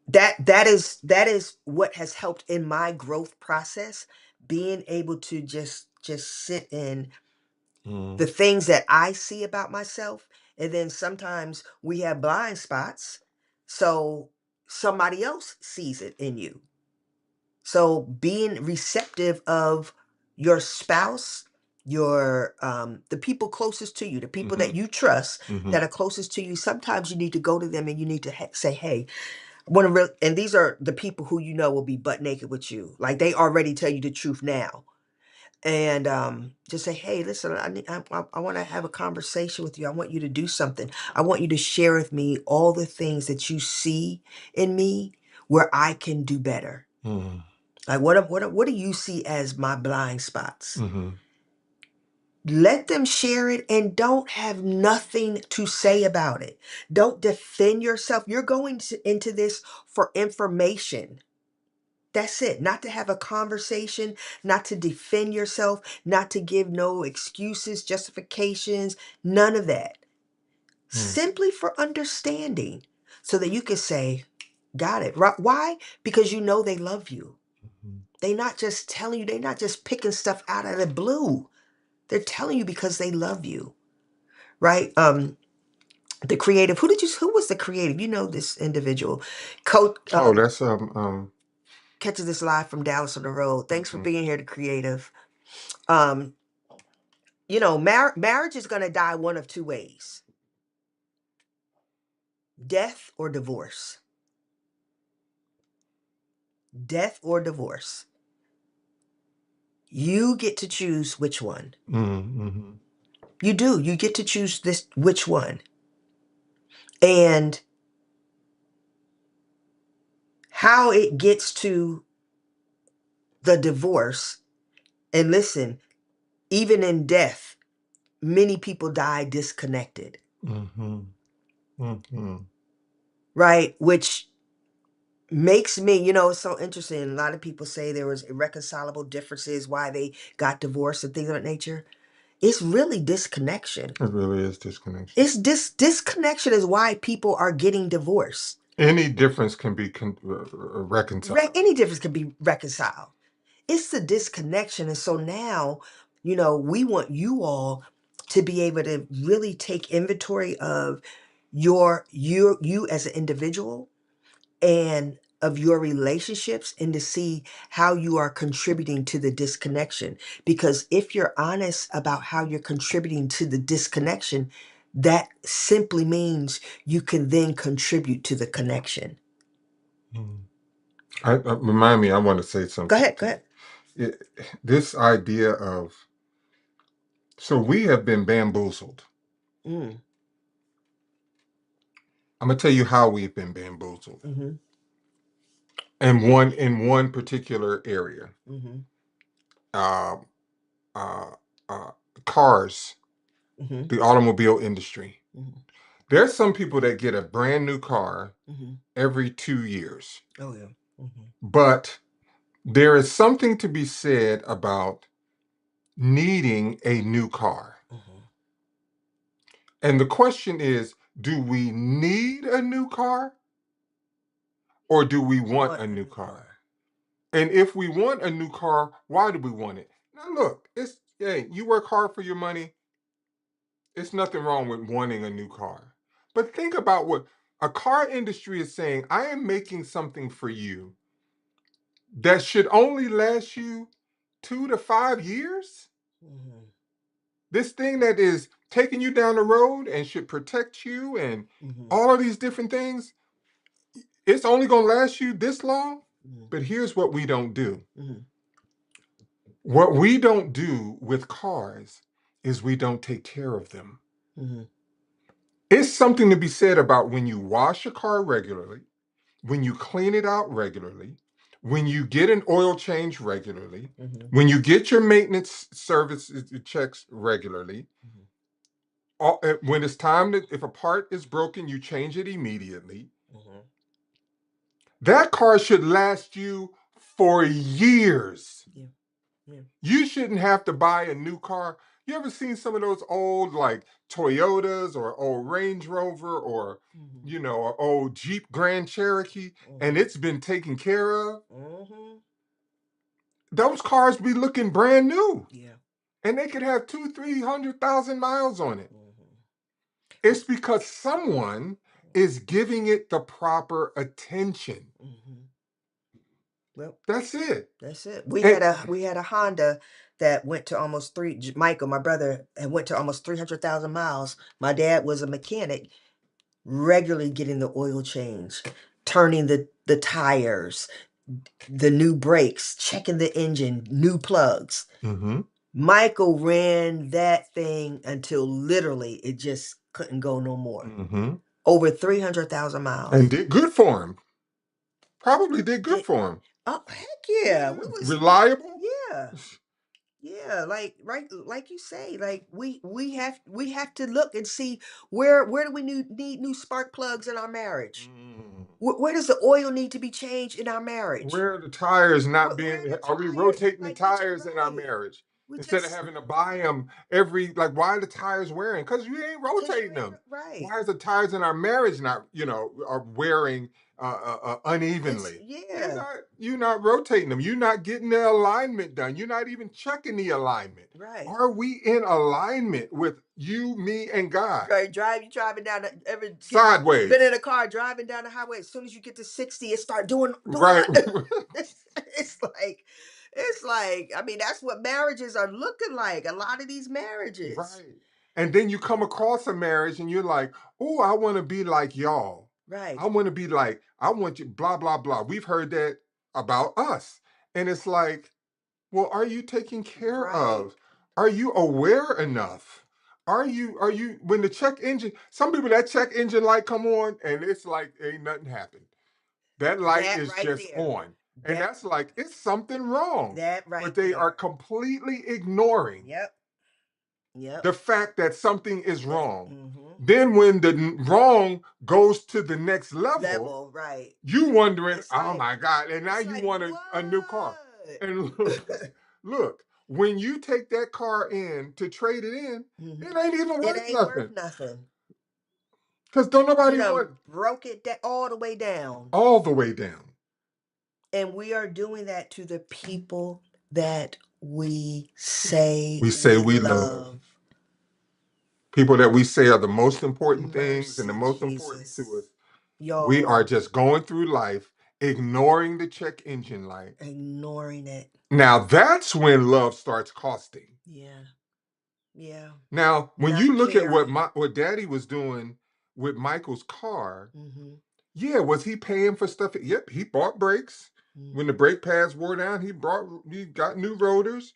that is what has helped in my growth process, being able to just sit in Mm-hmm. the things that I see about myself. And then sometimes we have blind spots, so somebody else sees it in you. So being receptive of your spouse, your the people closest to you, the people that Mm-hmm. you trust, Mm-hmm. that are closest to you, sometimes you need to go to them and you need to say, hey, want to and these are the people who you know will be butt naked with you. Like they already tell you the truth now. And just say, hey, listen, I want to have a conversation with you. I want you to do something. I want you to share with me all the things that you see in me where I can do better. Mm-hmm. Like what do you see as my blind spots? Mm-hmm. Let them share it and don't have nothing to say about it. Don't defend yourself. You're going into this for information. That's it. Not to have a conversation, not to defend yourself, not to give no excuses, justifications, none of that. Simply for understanding so that you can say, got it. Right? Why? Because you know they love you. They not just telling you, they're not just picking stuff out of the blue. They're telling you because they love you. Right? The creative, who was the creative? You know this individual. Coach Oh, that's catches this live from Dallas on the road. Thanks for mhm. being here, the creative. Um, marriage is gonna die one of two ways: death or divorce. Death or divorce. You get to choose which one. Mm-hmm. You do. You get to choose this which one. And how it gets to the divorce. And listen, even in death, many people die disconnected. Mm-hmm. Mm-hmm. Right? Which makes me, it's so interesting. A lot of people say there was irreconcilable differences why they got divorced and things of that nature. It's really disconnection. It really is disconnection. It's disconnection is why people are getting divorced. Any difference can be reconciled. Any difference can be reconciled. It's the disconnection. And so now, we want you all to be able to really take inventory of you as an individual and of your relationships, and to see how you are contributing to the disconnection. Because if you're honest about how you're contributing to the disconnection, that simply means you can then contribute to the connection. Remind me, I want to say something. Go ahead. Go ahead. This idea of, so we have been bamboozled. Mm. I'm gonna tell you how we've been bamboozled. Mm-hmm. In one particular area, Mm-hmm. uh, uh, uh, cars, Mm-hmm. the automobile industry. Mm-hmm. There's some people that get a brand new car Mm-hmm. every 2 years, Oh yeah. Mm-hmm. but there is something to be said about needing a new car. Mm-hmm. And the question is, do we need a new car or do we want a new car? And if we want a new car, why do we want it? Now look, you work hard for your money. It's nothing wrong with wanting a new car. But think about what a car industry is saying. I am making something for you that should only last you 2 to 5 years. Mm-hmm. This thing that is taking you down the road and should protect you and Mm-hmm. all of these different things, it's only going to last you this long. Mm-hmm. But here's what we don't do. Mm-hmm. What we don't do with cars is we don't take care of them. Mm-hmm. It's something to be said about when you wash a car regularly, when you clean it out regularly, when you get an oil change regularly, Mm-hmm. when you get your maintenance service checks regularly, when it's time that if a part is broken, you change it immediately. Mm-hmm. That car should last you for years. Yeah. Yeah. You shouldn't have to buy a new car. You ever seen some of those old like Toyotas or old Range Rover or Mm-hmm. an old Jeep Grand Cherokee and Mm-hmm. it's been taken care of? Mm-hmm. Those cars be looking brand new. Yeah. And they could have 200,000-300,000 miles on it. Mm-hmm. It's because someone is giving it the proper attention. Mm-hmm. Well, That's it. that's it. We And, had a Honda that went to almost Michael, my brother, and went to almost 300,000 miles. My dad was a mechanic, regularly getting the oil change, turning the tires, the new brakes, checking the engine, new plugs. mm-hmm, Michael ran that thing until literally it just couldn't go no more. mm-hmm. Over 300,000 miles. And did good for him. Probably did good for him. Oh, heck yeah. We was Reliable. yeah. Yeah, like right, like you say, like we have to look and see where do we need new spark plugs in our marriage. Where does the oil need to be changed in our marriage? Where are the tires not Where are being, the are we tires? rotating the Like we just tires in our right. marriage? We Instead of just having to buy them every, like, why are the tires wearing? Because you ain't because you rotating ain't them. right. Why is the tires in our marriage not, are wearing It's unevenly? yeah, You're not rotating them. You're not getting the alignment done. You're not even checking the alignment. right. Are we in alignment with you, me, and God? Right, you driving down the, ever get been Sideways. in a car driving down the highway. As soon as you get to 60, it start doing Right. what? it's like it's like I mean that's what marriages are looking like. A lot of these marriages, Right. And then you come across a marriage and you're like, oh, I want to be like y'all. right, I want you, blah, blah, blah. We've heard that about us. And it's like, well, are you taken care right. of? Are you aware enough? When the check engine, some people, that check engine light come on and it's like, ain't nothing happened. That light That is right just there. on. And That that's like, it's something wrong. that But right they are there. completely ignoring Yep. Yep. the fact that something is wrong. Mm-hmm. Then when the wrong goes to the next level, Level, right. you wondering, It's oh like my God, and now it's you like want a new car. what? And look, when you take that car in to trade it in, Mhm. it ain't even It worth ain't worth nothing. nothing. Because don't You nobody want done broke it all the way down. all the way down. And we are doing that to the people that we say We say we we love. love. People that we say are the most important things and the Mercy, most important to us. Jesus. We are Y'all just going through life, ignoring the check engine light. ignoring it. Now that's when love starts costing. Yeah. Yeah. Now, when you Not look at caring. what Daddy was doing with Michael's car, Mm-hmm. yeah, was he paying for stuff? Yep, he bought brakes. When the Mm-hmm. brake pads wore down, he got new rotors.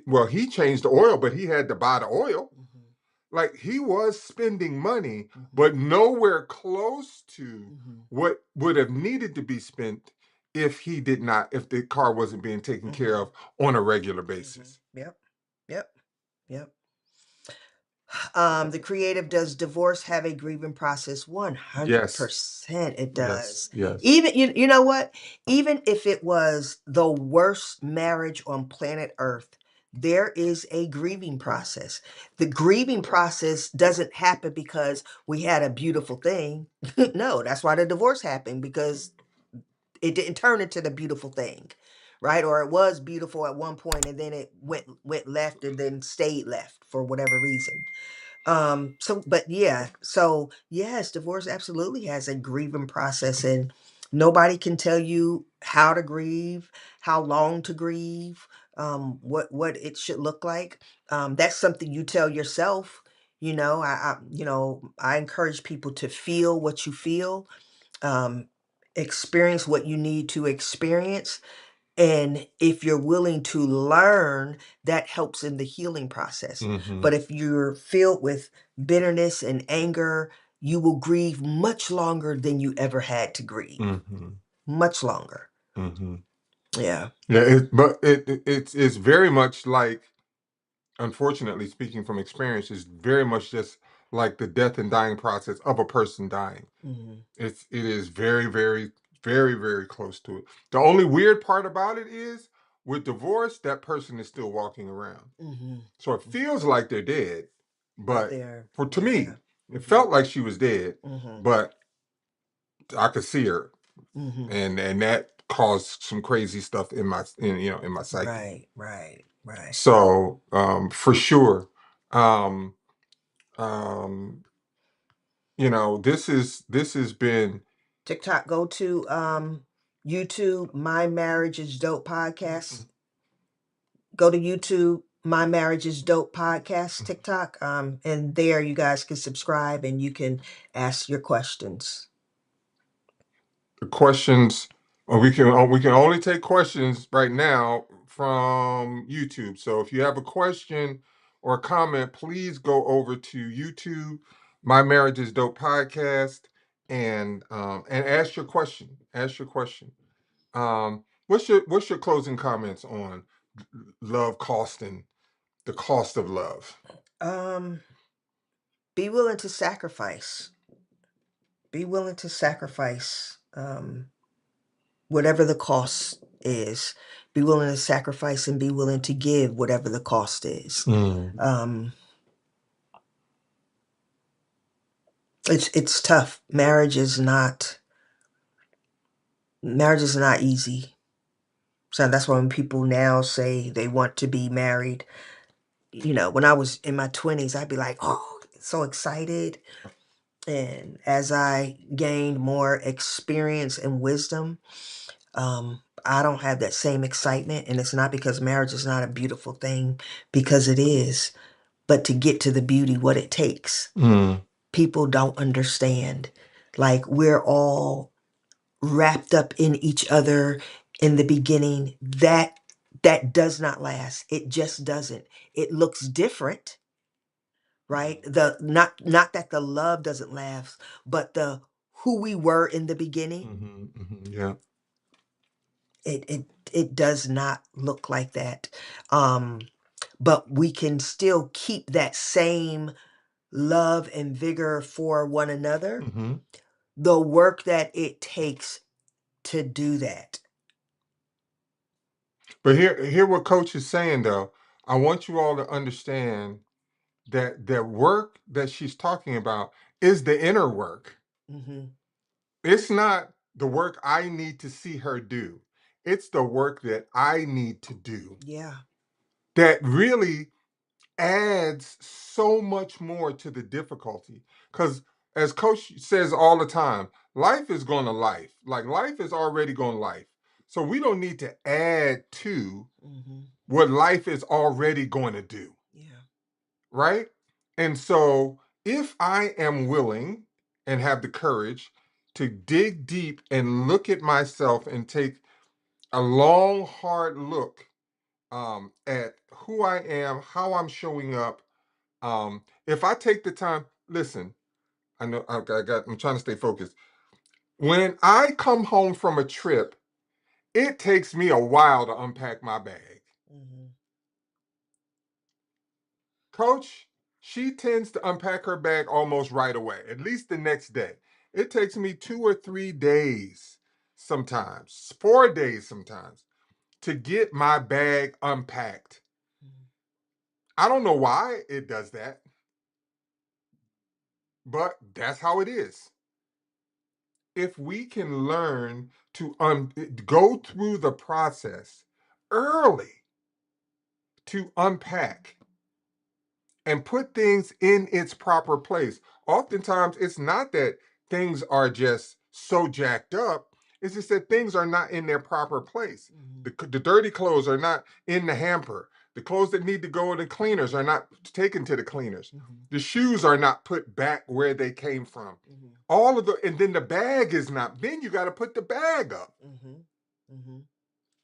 Well, he changed the oil, but he had to buy the oil. Mm-hmm. Like he was spending money, Mm-hmm. but nowhere close to Mm-hmm. what would have needed to be spent if the car wasn't being taken care Mm-hmm. of on a regular Mm-hmm. basis. Yep. Yep. Yep. The creative, does divorce have a grieving process? Yes, 100% it yes, does. yes. Even you know what? Even if it was the worst marriage on planet Earth, there is a grieving process. The grieving process doesn't happen because we had a beautiful thing. No, that's why the divorce happened because it didn't turn into the beautiful thing. Right? Or it was beautiful at one point and then it went left and then stayed left for whatever reason. So but yeah, so yes, divorce absolutely has a grieving process and nobody can tell you how to grieve, how long to grieve, what it should look like. That's something you tell yourself. I encourage people to feel what you feel, um, experience what you need to experience, and if you're willing to learn, that helps in the healing process. Mm-hmm. But if you're filled with bitterness and anger, you will grieve much longer than you ever had to grieve. Mm-hmm. Much longer. Mm-hmm. Yeah. Yeah, it's very much like, unfortunately speaking from experience, is very much just like the death and dying process of a person dying. Hmm. It is very, very, very, very close to it. The only weird part about it is with divorce, that person is still walking around. Hmm. So it feels like they're dead, But but there, to me, yeah. it Hmm. felt like she was dead, Hmm. but I could see her, Hmm. and that caused some crazy stuff in my psyche. Right, right, right. So for sure, um, um, this has been TikTok, go to YouTube, My Marriage is Dope podcast. Go to YouTube, My Marriage is Dope podcast, TikTok. And there you guys can subscribe and you can ask your questions. the questions. We can only take questions right now from YouTube. So if you have a question or a comment, please go over to YouTube, My Marriage is Dope podcast, and ask your question. Ask your question. What's your closing comments on love costing, the cost of love? Um, be willing to sacrifice. Be willing to sacrifice whatever the cost is. Be willing to sacrifice and be willing to give whatever the cost is. Mm. Um, it's tough. Marriage is not easy. So that's why when people now say they want to be married, when I was in my 20s, I'd be like, oh, so excited. And as I gained more experience and wisdom, I don't have that same excitement. And it's not because marriage is not a beautiful thing, because it is, but to get to the beauty, what it takes. Mm. People don't understand. Like, we're all wrapped up in each other in the beginning. That does not last. It just doesn't. It looks different, right? The not that the love doesn't last, but the who we were in the beginning, Hmm. Hmm. Yeah. it does not look like that. Um, but we can still keep that same love and vigor for one another. Hmm. The work that it takes to do that. But hear what Coach is saying though. I want you all to understand that the work that she's talking about is the inner work. Hmm. It's not the work I need to see her do. It's the work that I need to do Yeah. that really adds so much more to the difficulty. Because as Coach says all the time, life is going to life. Like life is already going to life. So we don't need to add to Hmm. what life is already going to do. Yeah. Right? And so if I am willing and have the courage to dig deep and look at myself and take a long, hard look at who I am, how I'm showing up, if I take the time, listen, I know I'm trying to stay focused. When I come home from a trip, it takes me a while to unpack my bag. Hmm. Coach, she tends to unpack her bag almost right away, at least the next day. It takes me 2 or 3 days, sometimes 4 days, sometimes, to get my bag unpacked. I don't know why it does that, but that's how it is. If we can learn to go through the process early to unpack and put things in its proper place. Oftentimes, it's not that things are just so jacked up, it's just that things are not in their proper place. Hmm. The dirty clothes are not in the hamper. The clothes that need to go in the cleaners are not taken to the cleaners. Hmm. The shoes are not put back where they came from. Hmm. All of the, and then the bag is not, then you got to put the bag up Hmm. Hmm.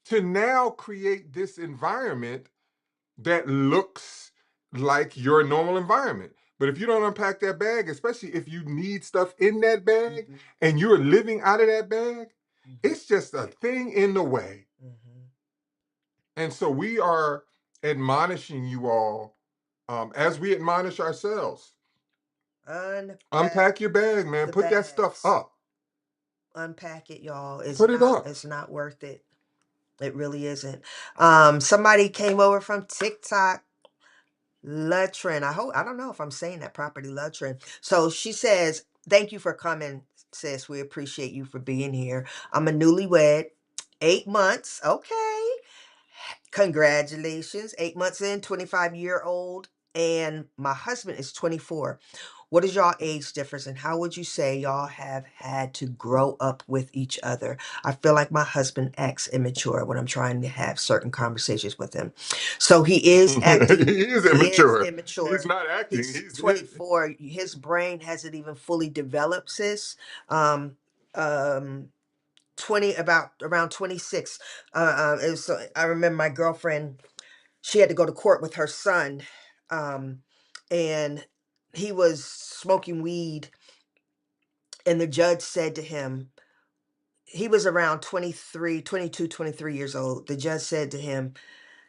to now create this environment that looks like your normal environment. But if you don't unpack that bag, especially if you need stuff in that bag Hmm. and you're living out of that bag, Hmm. it's just a thing in the way. Hmm. And so we are admonishing you all as we admonish ourselves. Unpack Unpack your bag, man. the Put that stuff bags. up. Unpack it, y'all. It's Put it not up. it's not worth it. It really isn't. Somebody came over from TikTok. Lutrin. I don't know if I'm saying that properly, Lutrin. So she says, thank you for coming, sis. We appreciate you for being here. I'm a newlywed, 8 months. Okay. Congratulations. 8 months in, 25-year-old. And my husband is 24. What is y'all age difference and how would you say y'all have had to grow up with each other? I feel like my husband acts immature when I'm trying to have certain conversations with him. So he He is acting, is he is immature. He's immature. not acting. He's 24. His brain hasn't even fully developed, sis. Um, um, 20 about around 26. It was, so I remember my girlfriend, she had to go to court with her son, um, and he was smoking weed, and the judge said to him, he was around 23, 22, 23 years old. The judge said to him,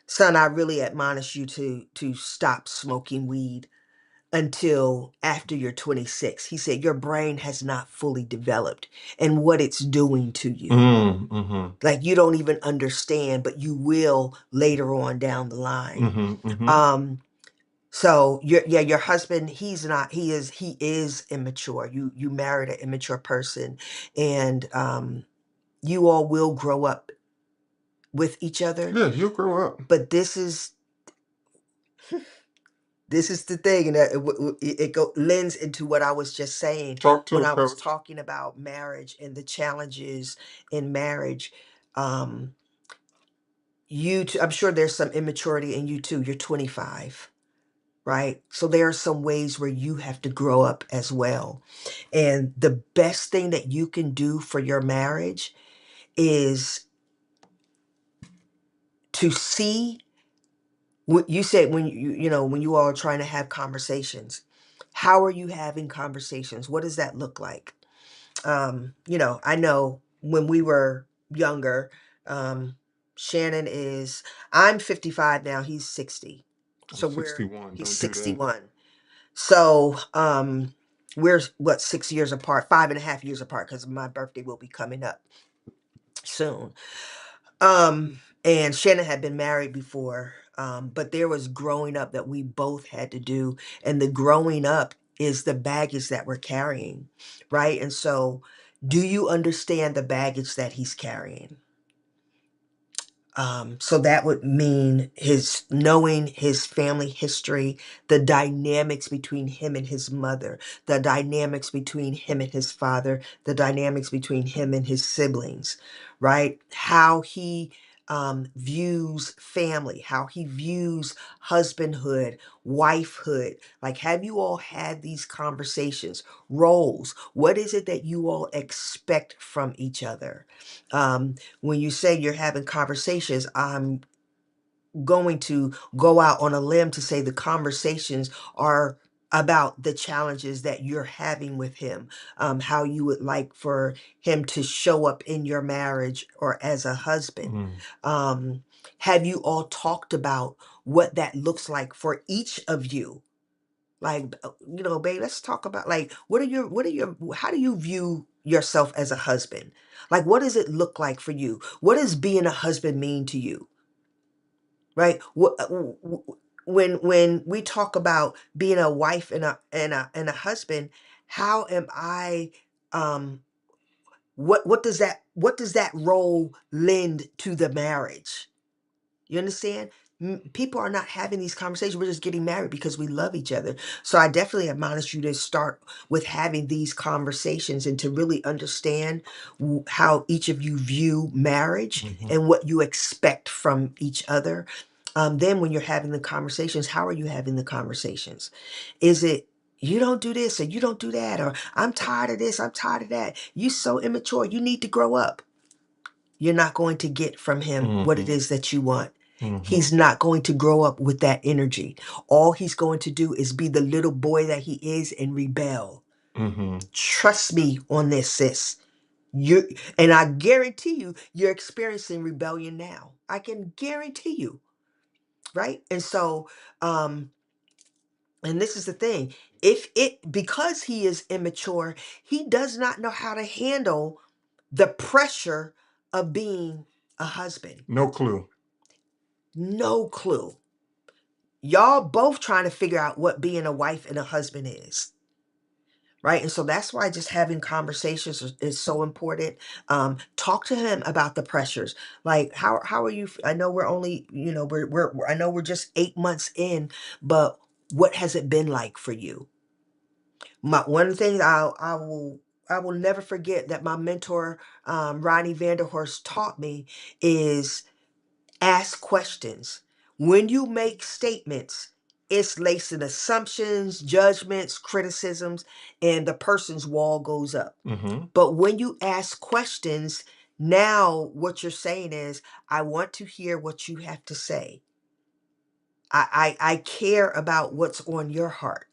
son, I really admonish you to stop smoking weed. until after you're 26. He said your brain has not fully developed and what it's doing to you. Mm-hmm. Like you don't even understand, but you will later on down the line. Mm-hmm. Mm-hmm. So your husband, he is immature. You married an immature person, and you all will grow up with each other. Yeah, you'll grow up. But this is the thing, and it lends into what I was just saying Talk to when a I was coach. talking about marriage and the challenges in marriage. Um, I'm sure there's some immaturity in you too. You're 25, right? So there are some ways where you have to grow up as well. And the best thing that you can do for your marriage is to see what you said when when you all are trying to have conversations. How are you having conversations? What does that look like? I know when we were younger, um, Shannon is, I'm 55 now, he's 60. I'm So sixty-one. he's Don't do that. 61. So, we're what, 6 years apart, 5.5 years apart, because my birthday will be coming up soon. And Shannon had been married before, but there was growing up that we both had to do, and the growing up is the baggage that we're carrying, right? And so, do you understand the baggage that he's carrying? So that would mean his knowing his family history, the dynamics between him and his mother, the dynamics between him and his father, the dynamics between him and his siblings, right? How he views family, how he views husbandhood, wifehood. Like, have you all had these conversations? Roles. What is it that you all expect from each other? When you say you're having conversations, I'm going to go out on a limb to say the conversations are about the challenges that you're having with him, how you would like for him to show up in your marriage or as a husband. Mm. Um, have you all talked about what that looks like for each of you? Like, babe, let's talk about, like, how do you view yourself as a husband? Like, what does it look like for you? What does being a husband mean to you? Right? When we talk about being a wife and a husband, how am I, um, what does that role lend to the marriage? You understand? People are not having these conversations. We're just getting married because we love each other. So I definitely admonish you to start with having these conversations and to really understand how each of you view marriage Mm-hmm. and what you expect from each other. Then when you're having the conversations, how are you having the conversations? Is it, you don't do this or you don't do that, or I'm tired of this, I'm tired of that. You so immature. You need to grow up. You're not going to get from him what it Mm-hmm. is that you want. Mm-hmm. He's not going to grow up with that energy. All he's going to do is be the little boy that he is and rebel. Mm-hmm. Trust me on this, sis. You and I guarantee you're experiencing rebellion now. I can guarantee you, right? And so, and this is the thing. If it because he is immature, he does not know how to handle the pressure of being a husband. No clue. No clue. Y'all both trying to figure out what being a wife and a husband is. Right. And so that's why just having conversations is so important. Talk to him about the pressures. Like, how are you? I know we're only, I know we're just 8 months in, but what has it been like for you? One thing I will never forget that my mentor, Ronnie Vanderhorst, taught me is ask questions. When you make statements, it's laced in assumptions, judgments, criticisms, and the person's wall goes up. Mm-hmm. But when you ask questions, now what you're saying is, I want to hear what you have to say. I care about what's on your heart.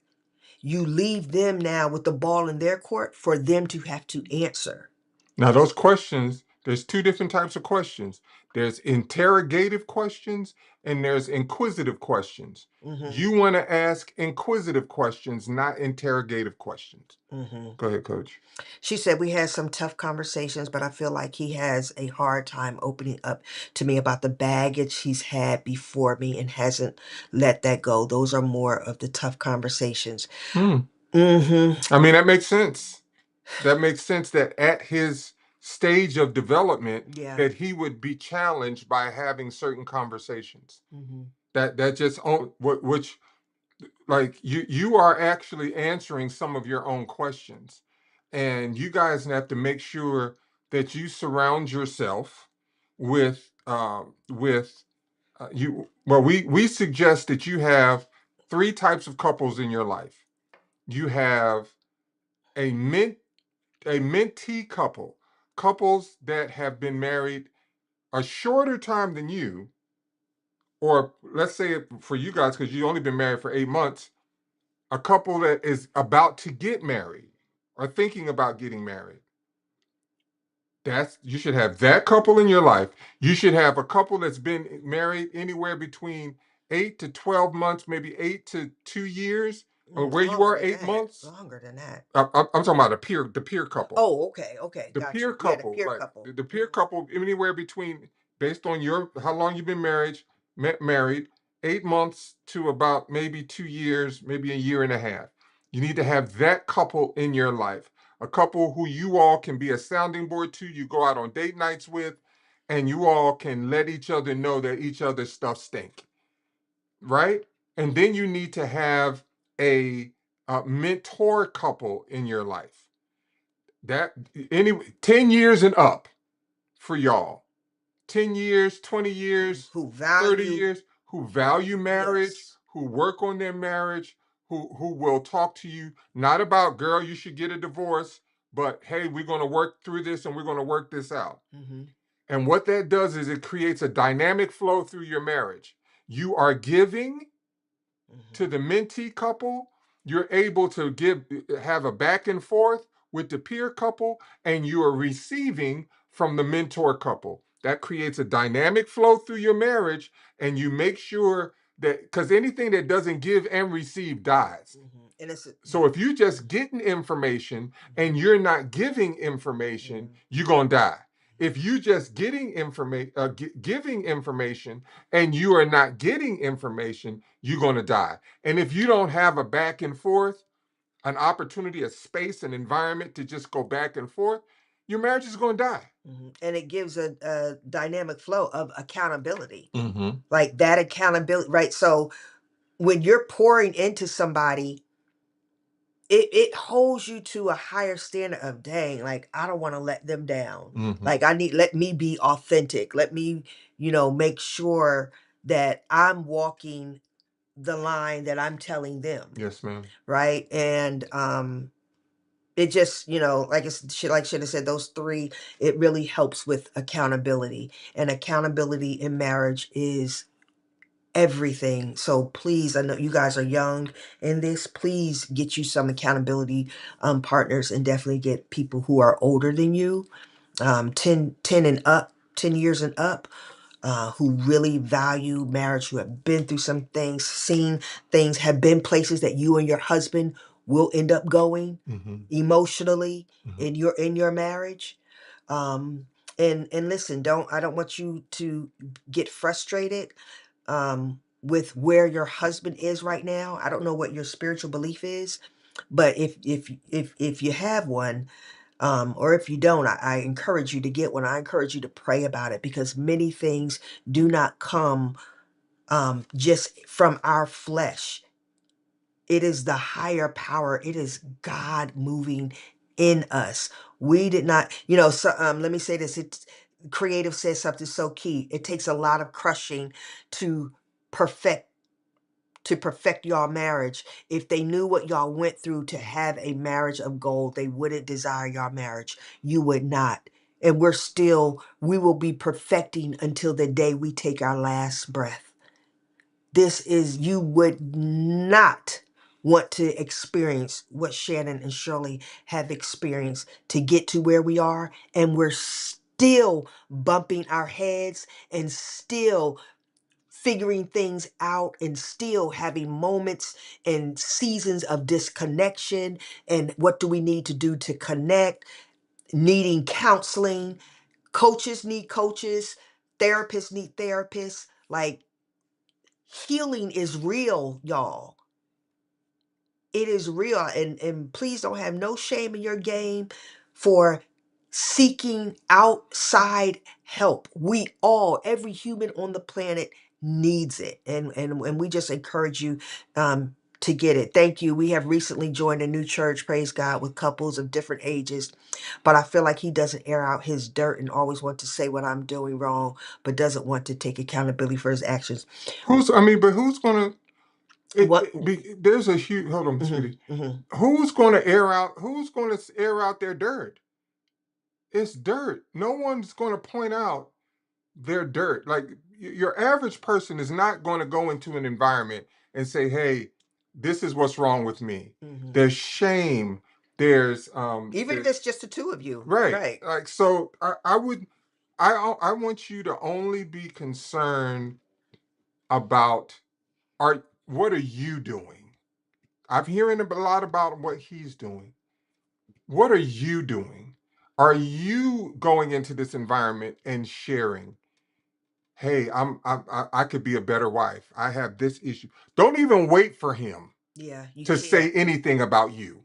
You leave them now with the ball in their court for them to have to answer. Now those questions There's two different types of questions. There's interrogative questions and there's inquisitive questions. Mm-hmm. You want to ask inquisitive questions, not interrogative questions. Mm-hmm. Go ahead, Coach. She said we had some tough conversations, but I feel like he has a hard time opening up to me about the baggage he's had before me and hasn't let that go. Those are more of the tough conversations. Mm-hmm. I mean, that makes sense. That makes sense that at his stage of development, Yeah. that he would be challenged by having certain conversations. Mm-hmm. That just which like you are actually answering some of your own questions, and you guys have to make sure that you surround yourself with you. Well, we suggest that you have three types of couples in your life. You have a mentee couple, couples that have been married a shorter time than you, or let's say for you guys, because you only been married for 8 months, a couple that is about to get married or thinking about getting married. You should have that couple in your life. You should have a couple that's been married anywhere between 8 to 12 months, maybe 8 to 2 years, or where you are Longer than 8 months. Longer than that. I'm talking about the peer couple. Oh, okay, okay, The got peer you. Yeah, the couple, peer like couple. the peer couple, anywhere between, based on your how long you've been married, 8 months to about maybe 2 years, maybe a year and a half. You need to have that couple in your life, a couple who you all can be a sounding board to. You go out on date nights with, and you all can let each other know that each other's stuff stink, right? And then you need to have a mentor couple in your life that anyway 10 years and up for y'all. 10 years, 20 years, Who 30 value, years, who value marriage, yes. who work on their marriage, who will talk to you not about, girl, you should get a divorce, but hey, we're going to work through this and we're going to work this out. Mm-hmm. And what that does is it creates a dynamic flow through your marriage. You are giving to the mentee couple, you're able to have a back and forth with the peer couple, and you are receiving from the mentor couple. That creates a dynamic flow through your marriage, and you make sure that, because anything that doesn't give and receive dies. Mm-hmm. And it's So if you just getting information and you're not giving information, you're gonna die. If you just getting information, giving information, and you are not getting information, you're gonna die. And if you don't have a back and forth, an opportunity, a space, an environment to just go back and forth, your marriage is gonna die. Mm-hmm. And it gives a dynamic flow of accountability. Mm-hmm. Like that accountability, right? So when you're pouring into somebody, it holds you to a higher standard of, dang, like I don't want to let them down. Mm-hmm. Like let me be authentic. Let me, make sure that I'm walking the line that I'm telling them. Yes, ma'am. Right. And it just, like should have said, those three, it really helps with accountability. And accountability in marriage is everything. So please, I know you guys are young in this, please get you some accountability partners, and definitely get people who are older than you, 10 and up, 10 years and up, who really value marriage, who have been through some things, seen things, have been places that you and your husband will end up going emotionally in your marriage. And listen, I don't want you to get frustrated with where your husband is right now. I don't know what your spiritual belief is, but if you have one, or if you don't, I encourage you to get one. I encourage you to pray about it, because many things do not come just from our flesh. It is the higher power. It is God moving in us. We did not, so let me say this. It's Creative says something so key. It takes a lot of crushing to perfect y'all marriage. If they knew what y'all went through to have a marriage of gold, they wouldn't desire your marriage. You would not. And we will be perfecting until the day we take our last breath. You would not want to experience what Shannon and Shirley have experienced to get to where we are. And we're still bumping our heads and still figuring things out and still having moments and seasons of disconnection. And what do we need to do to connect? Needing counseling. Coaches need coaches. Therapists need therapists. Like, healing is real, y'all. It is real. And please don't have no shame in your game for seeking outside help. We all, every human on the planet needs it. And we just encourage you to get it. Thank you. We have recently joined a new church, praise God, with couples of different ages. But I feel like he doesn't air out his dirt and always want to say what I'm doing wrong, but doesn't want to take accountability for his actions. But who's gonna? What? There's a huge. Hold on, sweetie. Who's gonna air out? Who's gonna air out their dirt? It's dirt. No one's gonna point out their dirt. Like, your average person is not going to go into an environment and say, "Hey, this is what's wrong with me." There's shame. There's Even if it's just the two of you. right. Right. Like, so I want you to only be concerned about what are you doing? I'm hearing a lot about what he's doing. What are you doing? Are you going into this environment and sharing? Hey, I could be a better wife. I have this issue. Don't even wait for him Yeah, you to can't. say anything about you.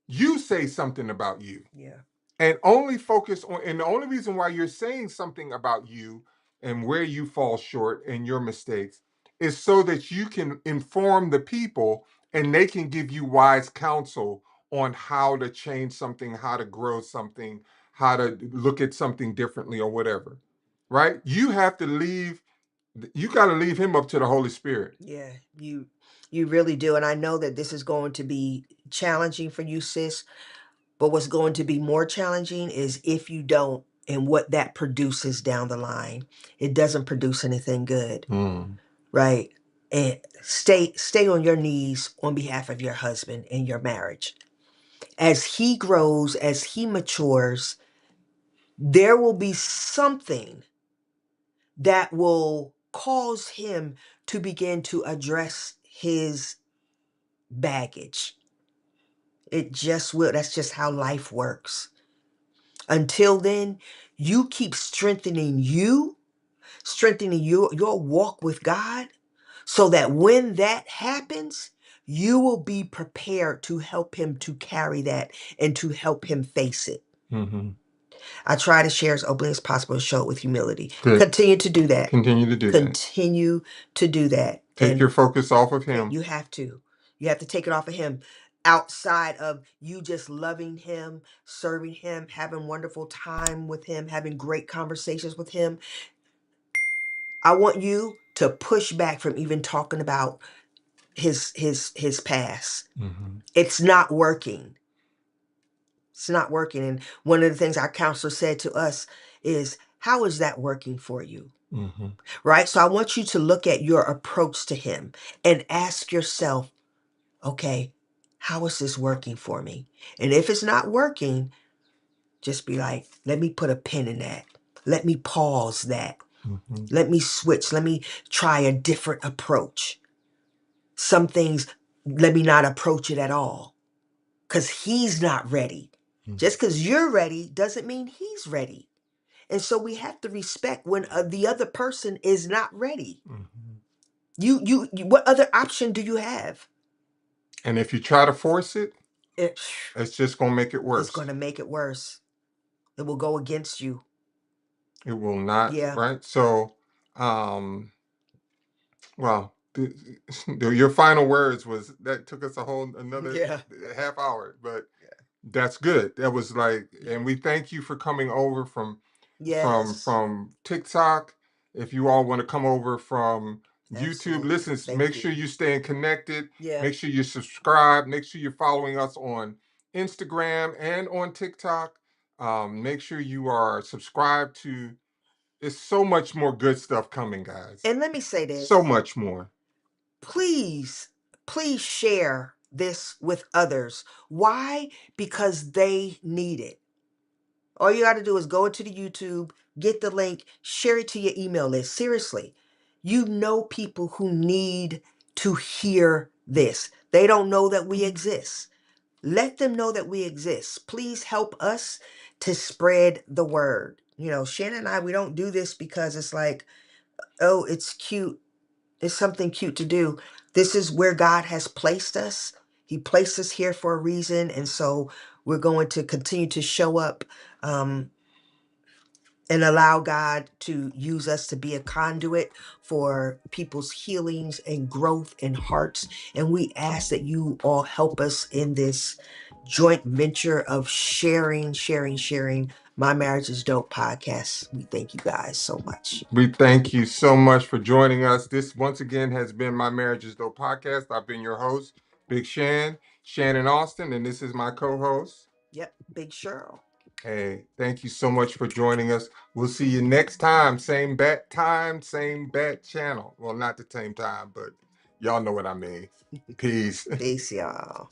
You say something about you. Yeah. And only focus on, and the only reason why you're saying something about you and where you fall short and your mistakes is so that you can inform the people and they can give you wise counsel on how to change something, how to grow something, how to look at something differently or whatever. Right? You have to leave, you got to leave him up to the Holy Spirit. Yeah, you really do. And I know that this is going to be challenging for you, sis. But what's going to be more challenging is if you don't, and what that produces down the line. It doesn't produce anything good. Right? And stay on your knees on behalf of your husband in your marriage. As he grows, as he matures, there will be something that will cause him to begin to address his baggage. It just will. That's just how life works. Until then, you keep strengthening your walk with God, so that when that happens, you will be prepared to help him to carry that and to help him face it. I try to share as openly as possible and show it with humility. Good. Continue to do that. Continue to do that. Continue to do that. Take your focus off of him. You have to. You have to take it off of him. Outside of you just loving him, serving him, having wonderful time with him, having great conversations with him. I want you to push back from even talking about his past. It's not working. It's not working. And one of the things our counselor said to us is, how is that working for you? Right? So I want you to look at your approach to him and ask yourself, okay, how is this working for me? And if it's not working, just be like, let me put a pin in that. Let me pause that. Let me switch. Let me try a different approach. Some things, let me not approach it at all, because he's not ready. Just because you're ready doesn't mean he's ready. And so we have to respect when the other person is not ready. You what other option do you have? And if you try to force it, It's just going to make it worse. It's going to make it worse. It will go against you. It will not. Yeah. Right. So, well, your final words was that took us another half hour, but that's good. That was like, and we thank you for coming over from TikTok. If you all want to come over from YouTube, listen, make sure you're staying connected. Make sure you subscribe. Make sure you're following us on Instagram and on TikTok. Make sure you are subscribed to. There's so much more good stuff coming, guys. And let me say this. So much more. Please share this with others. Why? Because they need it. All you got to do is go into the YouTube, get the link, share it to your email list. Seriously, you know people who need to hear this. They don't know that we exist. Let them know that we exist. Please help us to spread the word. You know, Shannon and I, we don't do this because it's like, oh, it's cute. It's something cute to do. This is where God has placed us. He placed us here for a reason. And so we're going to continue to show up. And allow God to use us to be a conduit for people's healings and growth in hearts. And we ask that you all help us in this joint venture of sharing My Marriage is Dope podcast. We thank you guys so much. We thank you so much for joining us. This once again has been My Marriage is Dope podcast. I've been your host, Big Shannon Austin, and this is my co-host. Yep, Big Cheryl. Hey, thank you so much for joining us. We'll see you next time. Same bat time, same bat channel. Well, not the same time, but y'all know what I mean. Peace. Peace, y'all.